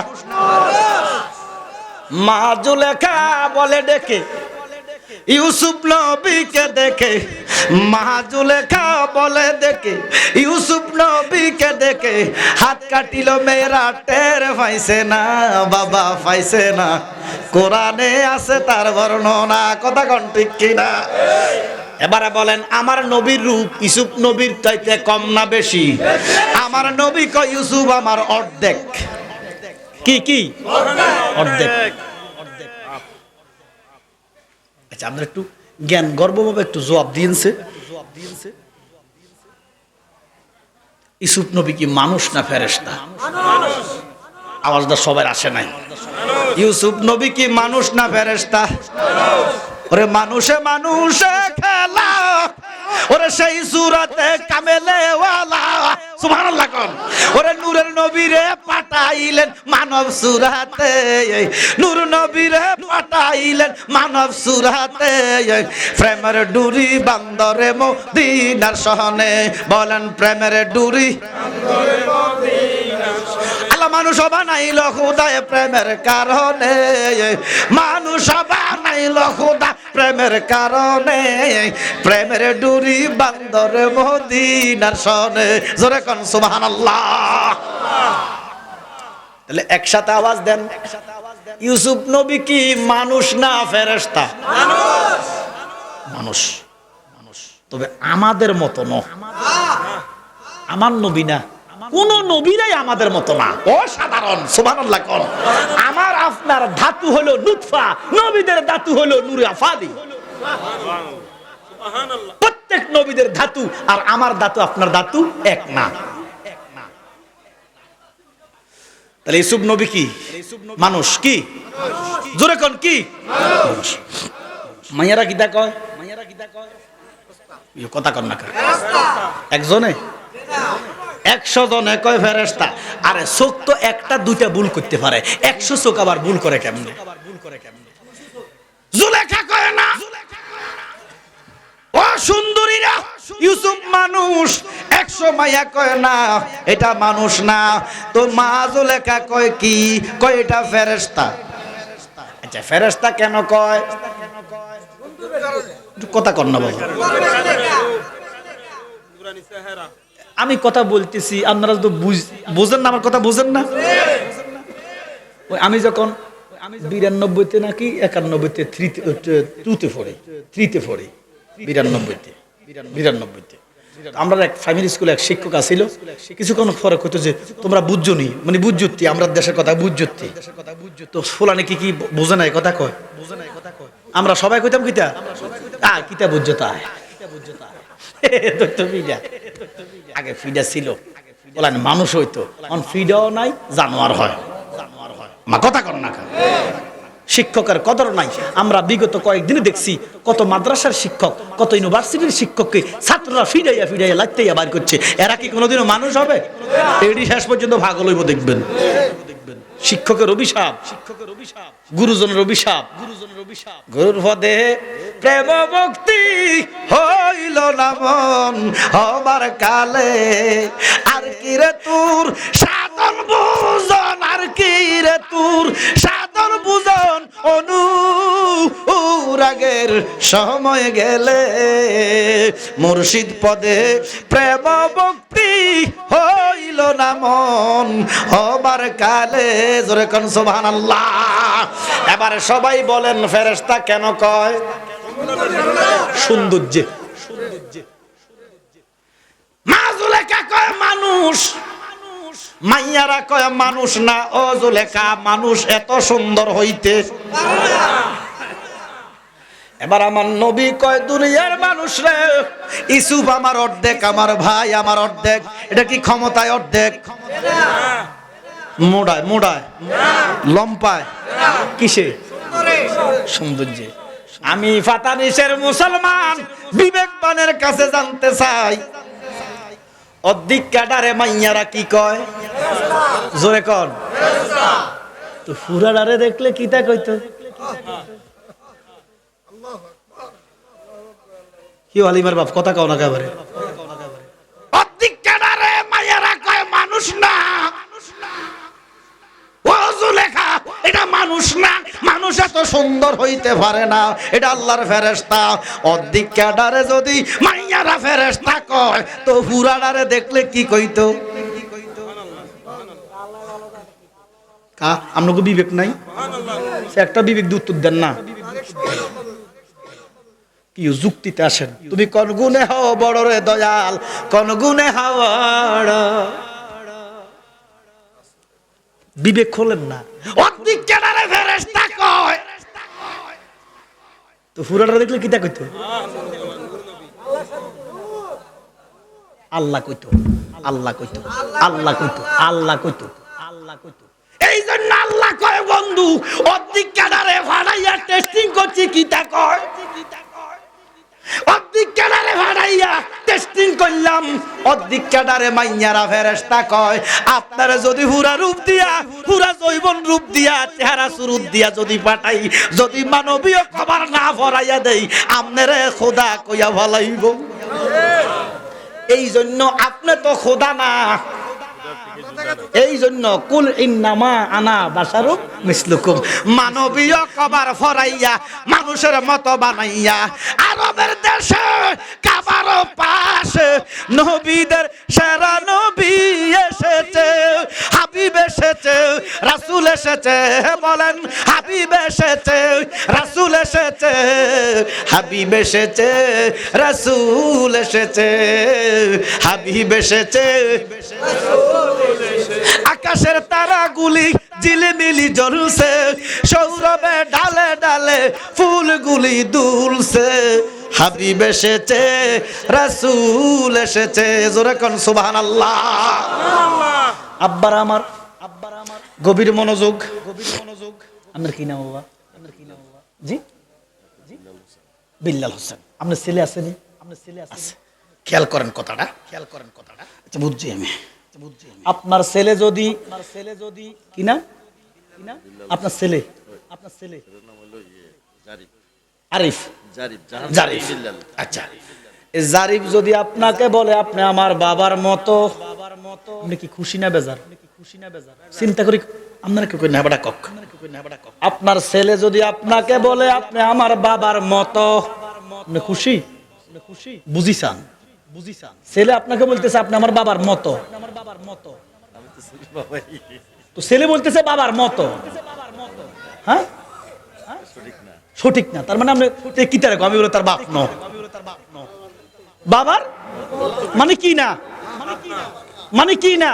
মা জুলেখা বলে ডেকে ইউসুফ নবীকে দেখে, মা জুলেখা বলে দেখে ইউসুফ নবীকে দেখে, হাত কাটিল মেয়েরা টের পাইছে না, বাবা পাইছে না, কোরআনে আছে তার বর্ণনা, কথা কোন ঠিক কিনা? এবারে বলেন আমার নবীর রূপ ইউসুফ নবীর চাইতে কম না বেশি? আমার নবী কয় ইউসুফ আমার অর্ধেক। কি কি অর্ধেক? আচ্ছা আমরা একটু জ্ঞান গর্বভাবে একটু জবাব দিয়েছে, ইউসুফ নবী কি মানুষ না ফেরেশতা? আওয়াজটা সবার আসে নাই। ইউসুফ নবী কি মানুষ না ফেরেশতা? ওরে মানুষে মানুষে খেলা, ওরে সেই সূরাতে কামেলে ওয়ালা, সুবহানাল্লাহ কোন। ওরে নূরের নবীরে পাঠাইলেন মানব সূরাতে, নূর নবীরে পাঠাইলেন মানব সূরাতে, প্রেমের ডুরি বান্দরে মদিনার শহনে, বলেন প্রেমের ডুরি বান্দরে মদিনার শহনে। আল্লাহ মানুষ বানাইল খোদায় প্রেমের কারণে, মানুষ বানাইল খোদা প্রেমের কারণে, প্রেমের ডুরি বান্দরে মদিনার শহনে, জোরে কোন সুবহানাল্লাহ। তাহলে একসাথে আওয়াজ দেন, ইউসুফ নবী কি মানুষ না ফেরেশতা? মানুষ। মানুষ, মানুষ, তবে আমাদের মতো না, আমার নবী না, কোন নবীরাই আমাদের মতো না, অসাধারণ। সুবহানাল্লাহ কোন। আমার আপনার ধাতু হলো নুতফা, নবীদের ধাতু হলো নূরে আফাদি। সুবহানাল্লাহ। প্রত্যেক নবীদের ধাতু আর আমার ধাতু আপনার ধাতু এক না। তাহলে ইউসুফ নবী কি মানুষ? কি জোরে কোন কি মানুষ? মাইয়ারা কিতা কয়? মাইয়ারা কিতা কয়? কথা কন না একজনে 100 জনে কয় ফেরেশতা। আরে চোখ তো একটা দুইটা ভুল করতে পারে, 100 চোখ আবার ভুল করে কেমনে? জুলেখা কয় না ও
সুন্দরীরা ইউসুফ মানুষ, 100 মাইয়া কয় না এটা মানুষ না। তো মা জুলেখা কয় কি? কয় এটা ফেরেশতা। আচ্ছা ফেরেশতা কেন কয়? কথা কর না বাবা।
আমি কথা বলতেছি, আপনারা তো বুঝেন না, আমার কথা বুঝেন না। ওই আমি যখন 92-তে নাকি 91-তে 3-তে পড়ি, 3-তে পড়ি, 92-তে আমরা এক প্রাইমারি স্কুলে এক শিক্ষক আছিল, কিছুক্ষণ পরে কইতো যে তোমরা বুঝছো নি, মানে বুঝজুতি, আমরা দেশের কথা বুঝজুতি। তো ফুলানে কি কি বোঝে না, কথা কয়, আমরা সবাই কইতাম কিতা কিতা বুঝছো তাই আগে ফিডা ছিল, বলেন মানুষ হইতো, এখন ফিডাও নাই, জানোয়ার হয়। মা কথা কর না, শিক্ষকের কদর নাই। আমরা বিগত কয়েকদিনে দেখছি কত মাদ্রাসার শিক্ষক, কত ইউনিভার্সিটির শিক্ষককে ছাত্ররা ফিডাইয়া ফিডাইয়া লাইতেইয়া বাইর করছে। এরা কি কোনোদিনও মানুষ হবে? এটি শেষ পর্যন্ত ভাগ লইব দেখবেন। শিক্ষকের অভিশাপ, গুরুজনের অভিশাপ, গুরুর পদে প্রেম ভক্তি
হইল না মন হবার কালে, আর কি রে তোর সাধন বুঝন, আর কি রে তোর সাধন বুঝন, অনুরাগের সময় গেলে মুর্শিদ পদে প্রেম ভক্তি হইল না মন হবার কালে। জোরে কোন সুবহানাল্লাহ। এবারে সবাই বলেন ফেরেশতা কেন কয়?
সৌন্দর্যে।
মা জুলেখা কয় মানুষ, মাইয়ারা কয় মানুষ না। ও জুলেখা মানুষ এত সুন্দর হইতে। এবার আমার নবী কয় দুনিয়ার মানুষ রে, ইউসুফ আমার অর্ধেক, আমার ভাই আমার অর্ধেক। এটা কি ক্ষমতায় অর্ধেক? মোড়ায় মোড়ায় লম্পায় কিসে? সৌন্দর্যে। আমি ফাতানিসের মুসলমান বিবেকবানের কাছে জানতে চাই, অর্ধেক কাটারে মাইয়ারা কি কয়? জোরে কর।
তো ফুরাডারে দেখলে কিতা কইতো? কি আলিমার বাপ কথা কও না একেবারে।
অর্ধেক কাটারে মাইয়ারা কয় মানুষ না। ও জুলেখা এটা মানুষ না, মানুষ এত সুন্দর হইতে পারে না, এটা আল্লাহর ফেরেশতা। অর্ধেক কাটারে যদি মাইয়ারা ফেরেশতা কয়, তো পুরাডারে দেখলে কি কইতো?
আপনাকে বিবেক নাই? সে একটা বিবেক দিয়ে উত্তর দেন না, কি যুক্তিতে আসেন? তুমি কোন গুণে হও বড় রে দয়াল, কোন গুণে হও বড়? বিবেক খোলেন না।
অর্ধেক কাটারে ফেরেশতা কয়,
তো ফুরাটা দেখলে কিতা কইতো? আল্লাহ কইতো, আল্লাহ কইতো, আল্লাহ কইতো, আল্লাহ কইতো, আল্লাহ কইতো।
এই জন্য আল্লাহ কয় বন্ধু অর্ধেক কাটারে ফাড়াইয়া টেস্টিং করছি কিতা কয়? অর্ধেক কাটারে ফাড়াইয়া টেস্টিং করলাম, অর্ধেক কাটারে মাইয়ারা ফেরেশতা কয় আপনারা যদি পুরা রূপ দিয়া, পুরা জৈবন রূপ দিয়া, চেহারা সুরুত দিয়া যদি পাঠাই, যদি মানবীয় খবর না ফরাইয়া দেই, আমনেরে খোদা কইয়া ফলাইব। এই জন্য আপনি তো খোদা না, এই জন্য কুল ইন্নামা আনা বাশারুম মিসলুকুম, মানবীয় কবার ফরাইয়া মানুষের মতো বানাইয়া আরবের দেশে কাবার পাশে নবীদের সেরা নবী এসেছে, হাবিব এসেছে, রাসূল এসেছে। বলেন হাবিব এসেছে, রাসূল এসেছে, হাবিব এসেছে, রাসূল এসেছে, হাবিব এসেছে। আকাশের তারাগুলি ঝিলিমিলি জ্বলছে, সৌরভে ডালে ডালে ফুলগুলি দুলছে, হাবিব এসেছে, রাসূল এসেছে। জোরে কোন সুবহানাল্লাহ।
আব্বার আমার, আব্বার আমার গভীর মনোযোগ, গভীর মনোযোগ। আপনার কি নাম বাবা? আপনার কি নাম বাবা? জি জি বিল্লাল হোসেন। আপনার ছেলে আসেনি? আপনার ছেলে আছে?
খেয়াল করেন কথাটা, খেয়াল করেন কথাটা।
আচ্ছা বুঝছি আমি। আপনার ছেলে যদি, কি না, আপনার ছেলে, আপনার ছেলে আরিফ,
জারিফ। আচ্ছা
এই জারিফ যদি আপনাকে বলে আপনি আমার বাবার মতো, আপনি কি খুশি না বেজার? চিন্তা করি আপনার কি কই না বেটা কক। আপনার ছেলে যদি আপনাকে বলে আপনি আমার বাবার মতো, আপনি খুশি? বুঝিছান? ছেলে আপনাকে বলতেছে আপনি আমার বাবার মতো, তো ছেলে বলতেছে বাবার মতো, হ্যাঁ সঠিক না। তার মানে আপনি কি তার আমি বলে তার বাপ ন, বাবার মানে কি না, মানে কি না,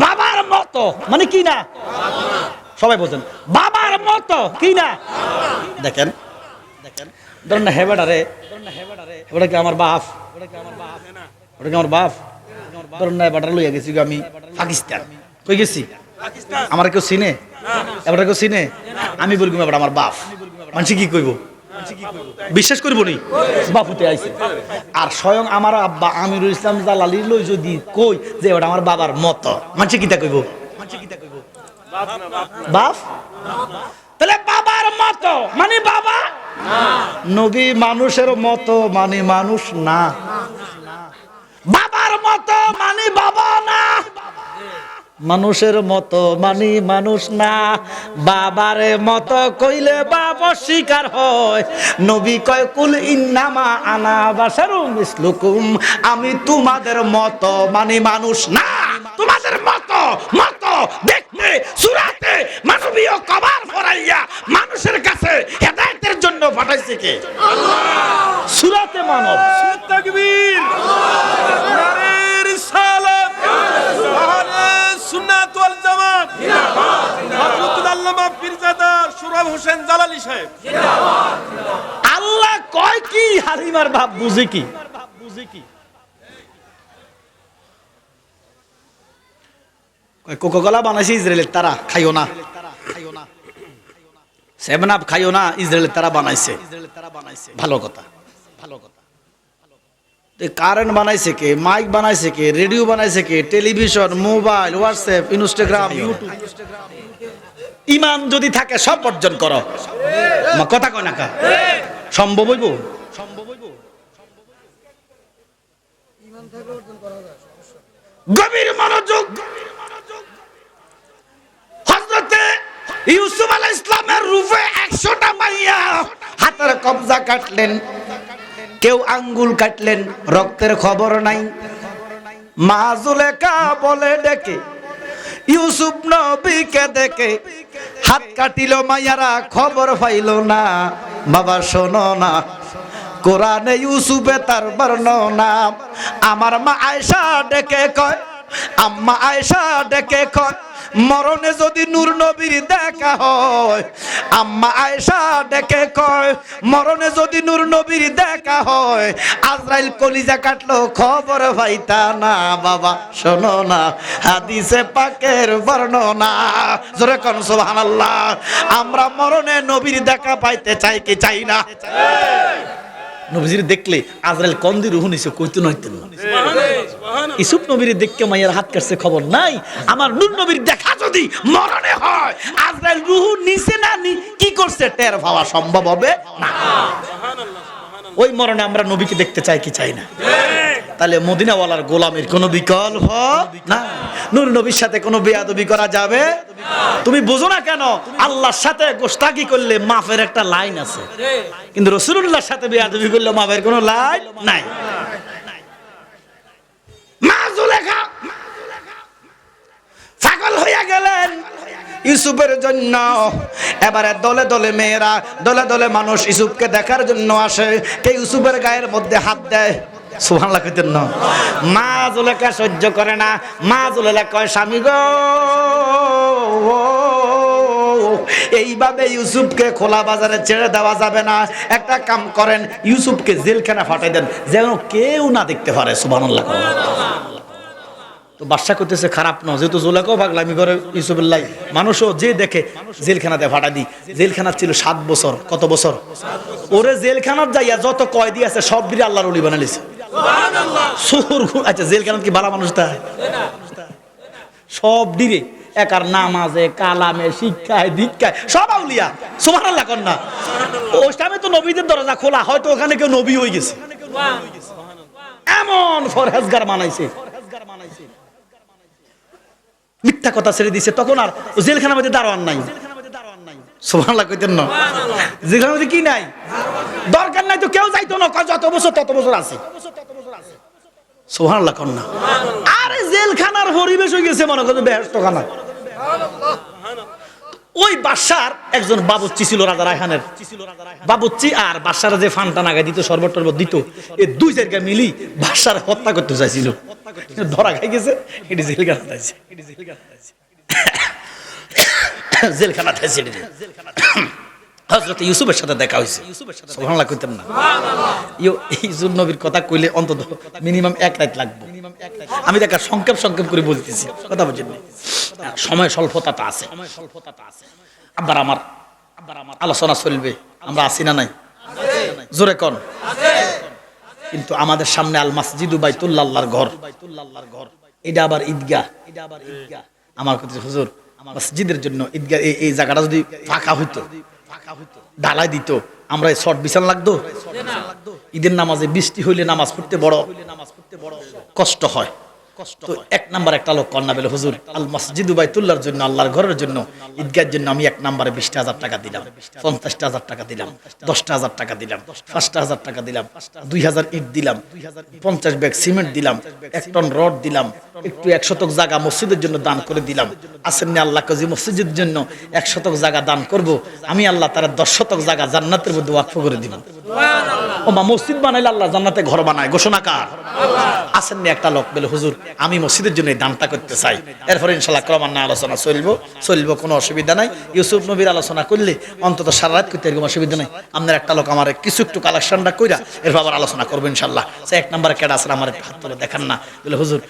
বাবার মতো মানে কি না, সবাই বলছেন বাবার মতো কি না। দেখেন ধরেন না হেবেডা রে, ওটা কি আমার বাপ, ওটা কি আমার বাপ। ধরেন না হেবেডা লইয়া গেছি আমি পাকিস্তান, কই গেছি আমার কেউ চিনে, এবার কেউ চিনে, আমি বলবো এবার আমার বাপ, মানুষ কি কইব, বিশ্বাস করবো নি বাপুতে আইছে। আর স্বয়ং আমার আব্বা আমিরুল ইসলাম জালালি লই যদি কই যে ওটা আমার বাবার মতো, মানুষ কিতা কইব, বাপ। তাহলে বাবার মতো মানে বাবা, নবী মানুষের মতো মানে মানুষ না, বাবার মতো মানে বাবা না, মানুষের মতো মানে মানুষ না। বাবার মতো কইলে বাবা শিকার হয়। নবী কয় কুল ইন্নামা আনা বাশারুম মিসলুকুম, আমি তোমাদের মতো মানে মানুষ না, তোমাদের মতো মতো দেখতে সূরাতে মানবীয় কভার পরাইয়া মানুষের কাছে হেদায়েতের জন্য পাঠাইছে কে? আল্লাহ। সূরাতে মানব,
তাকবীর, নারে রিসালাত, আহলে সুন্নাত ওয়াল জামাত জিন্দাবাদ, হযরতুল আল্লামা পীরজাদা সুরাব হোসেন জালালী সাহেব জিন্দাবাদ।
আল্লাহ কয় কি হালিমার বাপ বুঝে কি? কোকাকোলা বানাইছে ইসরায়েলের তারা, খাইও না, সেভেন আপ খাইও না, ইসরায়েলের তারা বানাইছে, ভালো কথা। কারেন্ট বানাইছে কে? মাইক বানাইছে কে? রেডিও বানাইছে কে? Television, mobile, WhatsApp, Instagram, YouTube. ইমান যদি থাকে সব অর্জন করো, কথা কয় না কা সম্ভব হইব? গভীর মনোযোগ। হযরতে ইউসুফ আলাইহিস সালামের রূপে 100টা মাইয়া হাতের কবজা কাটলেন, কেউ আঙ্গুল কাটলেন, রক্তের খবর নাই। মা জুলেখা বলে ডেকে ইউসুফ নবীকে দেখে হাত কাটিল মাইয়ারা, খবর পাইল না। বাবা শোনো না, কোরআনে ইউসুফে তার বর্ণনা। আমার মা আয়েশা ডেকে কয়, আম্মা আয়েশা ডেকে কয়, মরণে যদি নূর নবীর দেখা হয়। আম্মা আয়েশা ডেকে কয়, মরণে যদি নূর নবীর দেখা হয়। আজরাইল কলিজা কাটলো, খবর পাইতা না। বাবা শোনো না, হাদিসে পাকের বর্ণনা। জোরে কোন সুবহানাল্লাহ। আমরা মরণে নবীর দেখা পাইতে চাই কি চাই না? নবীর দেখলে আজরাইল কন্দি রুহু নিছে, কইতে নইতেন না। ইউসুফ নবীর দেখকে মাইয়ার হাত কাটছে, খবর নাই। আমার নূর নবীর দেখা যদি মরণে হয়, আজরাইল রুহু নিছে না কি করছে টের পাওয়া সম্ভব হবে না। ওই মরণে আমরা নবীকে দেখতে চাই কি চাই না? তাহলে মদিনাওয়ালার গোলামের কোনো বিকল্প না। নূর নবীর সাথে কোনো বেয়াদবি করা যাবে? তুমি বুঝো না কেন? আল্লাহর সাথে গোস্তাকি করলে মাফের একটা লাইন আছে, কিন্তু রাসূলুল্লাহর সাথে বেয়াদবি করলে মাফের কোনো লাইন নাই। মা জুলেখা পাগল হইয়া গেলেন ইউসুফের জন্য। এবারে দলে দলে মেয়েরা, দলে দলে মানুষ ইউসুফকে দেখার জন্য আসে। কে ইউসুফের গায়ের মধ্যে হাত দেয়, সুবহানাল্লাহ কইতেন না। মা জুলেখা সহ্য করে না। মা জুলেখা কয়, স্বামী গো, এইভাবে ইউসুফকে খোলা বাজারে ছেড়ে দেওয়া যাবে না। একটা কাম করেন, ইউসুফকে জেলখানা ফাটাই দেন, যেন কেউ না দেখতে পারে। সুবহানাল্লাহ। তো বাদশা করতেছে খারাপ না, যেহেতু জুলেখাও পাগলামি করে ইউসুফুল্লাহ, মানুষও যে দেখে জেলখানাতে ফাটা দিই। জেলখানা ছিল 7 বছর। কত বছর? ওরে জেলখানার যাইয়া যত কয়েদি আছে সব দিকে আল্লাহর ওলি বানাইছে। আচ্ছা জেলখানাত কি ভালো মানুষ তা? সব দিকে একার নামাজে, কালামে, শিক্ষায়, দীক্ষায় সব আউলিয়া। সুবহানাল্লাহ কন্যা। ওই টাইমে তো নবীদের দরজা খোলা, হয়তো ওখানে কেউ নবী হয়ে গেছে।
এমন ফরহেজগার বানাইছে, মিথ্যা কথা ছেড়ে দিছে। তখন আর জেলখানার মধ্যে দারোয়ান নাই, সুবহানাল্লাহ কইতেন না, জেলখানার মধ্যে কি নাই, দরকার নাই তো কেউ যাইতো না, যত বছর তত বছর আছে, সুবহানাল্লাহ কন্যা। আরে জেলখানার পরিবেশ হয়ে গেছে মনে করো বেহেশতখানা। ওই বাদশার একজন বাবুচ্চি ছিল, রাজা রায়হানের বাবুচ্চি, আর বাদশার যে ফান্টা নাগা দিত, শরবত টরবত দিত, এই দুই জায়গা মিলি বাদশার হত্যা করতে চাইছিল, ধরা খাই গেছে, এটি জেলখানা থাইছে, জেলখানা থাইছে। হযরত ইউসুফের সাথে দেখা হয়েছে, সুবহানাল্লাহ কইতেন না। ইউসুফ নবীর কথা কইলে অন্তত মিনিমাম 1 রাত লাগবে। আমি দেখা সংক্ষেপ করে বলতেছি, কথা বুঝেন, সময় স্বল্পতা আছে। আবার আমার আলোচনা চলবে, আমরা আছি না নাই, জোরে কোন। কিন্তু আমাদের সামনে আল মাসজিদু বাইতুল্লাহ, আল্লাহর ঘর, এটা আবার ঈদগাহ। আমার কথা হুজুর, মসজিদের জন্য ঈদগাহ এই জায়গাটা যদি ফাঁকা হইতো, ঢালাই দিত, আমরা শর্ট বিছান লাগতো। ঈদের নামাজে বৃষ্টি হইলে নামাজ পড়তে বড় কষ্ট হয়। তো 1 নাম্বার একটা লোক কন্যা বলে, হুজুর আল মসজিদু বাইতুল্লাহর জন্য, আল্লাহর ঘরের জন্য, ঈদগাহের জন্য আমি 1 নম্বরে 20,000 টাকা দিলাম, 50,000 টাকা দিলাম, 10,000 টাকা দিলাম, 5,000 টাকা দিলাম, 2,000 ইট দিলাম, 50 ব্যাগ সিমেন্ট দিলাম, 1 টন রড দিলাম, একটু 1 শতক জায়গা মসজিদের জন্য দান করে দিলাম। আসেন না আল্লাহ কাজী মসজিদের জন্য 1 শতক জায়গা দান করব, আমি আল্লাহ তারা 10 শতক জায়গা জান্নাতের মধ্যে ওয়াকফ করে দিব। ও মা, মসজিদ বানাইলে আল্লাহ জান্নাতে ঘর বানায়, ঘোষণা কার? আসেন না একটা লোক বলে, হুজুর আমি মসজিদের জন্য এই দানটা করতে চাই। এরপরে ইনশাআল্লাহ ক্রমান্বয়ে আলোচনা চলবো, কোনো অসুবিধা নাই। ইউসুফ নবীর আলোচনা করলে অন্তত সারা রাত করতে এরকম অসুবিধা নাই। আপনার একটা লোক আমার কিছু একটু কালেকশনটা কইরা এরপর আবার আলোচনা করবো ইনশাআল্লাহ। সে 1 নম্বরে কেডা আছে আমার একটু হাত তুলে দেখান না, বলে হুজুর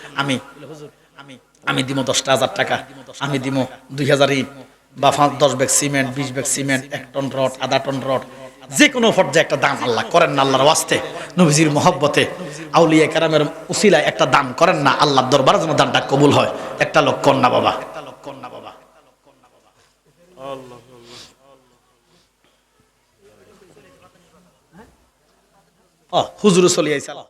আমি দিব 10,000 টাকা, আমি দিব 2,000 ইট বা 10 bag cement, 20 bag cement, 1 ton rod, আধা টন রড, যে কোনো পর্যায়ে একটা দান আল্লাহ করেন না, আল্লাহর ওয়াস্তে, নবীজির মহব্বতে, আউলিয়া কেরামের উসিলায় একটা দান করেন না, আল্লাহর দরবারে যেন দানটা কবুল হয়। একটা লোক কন্যা বাবা, হুজুর চলে আইসালা,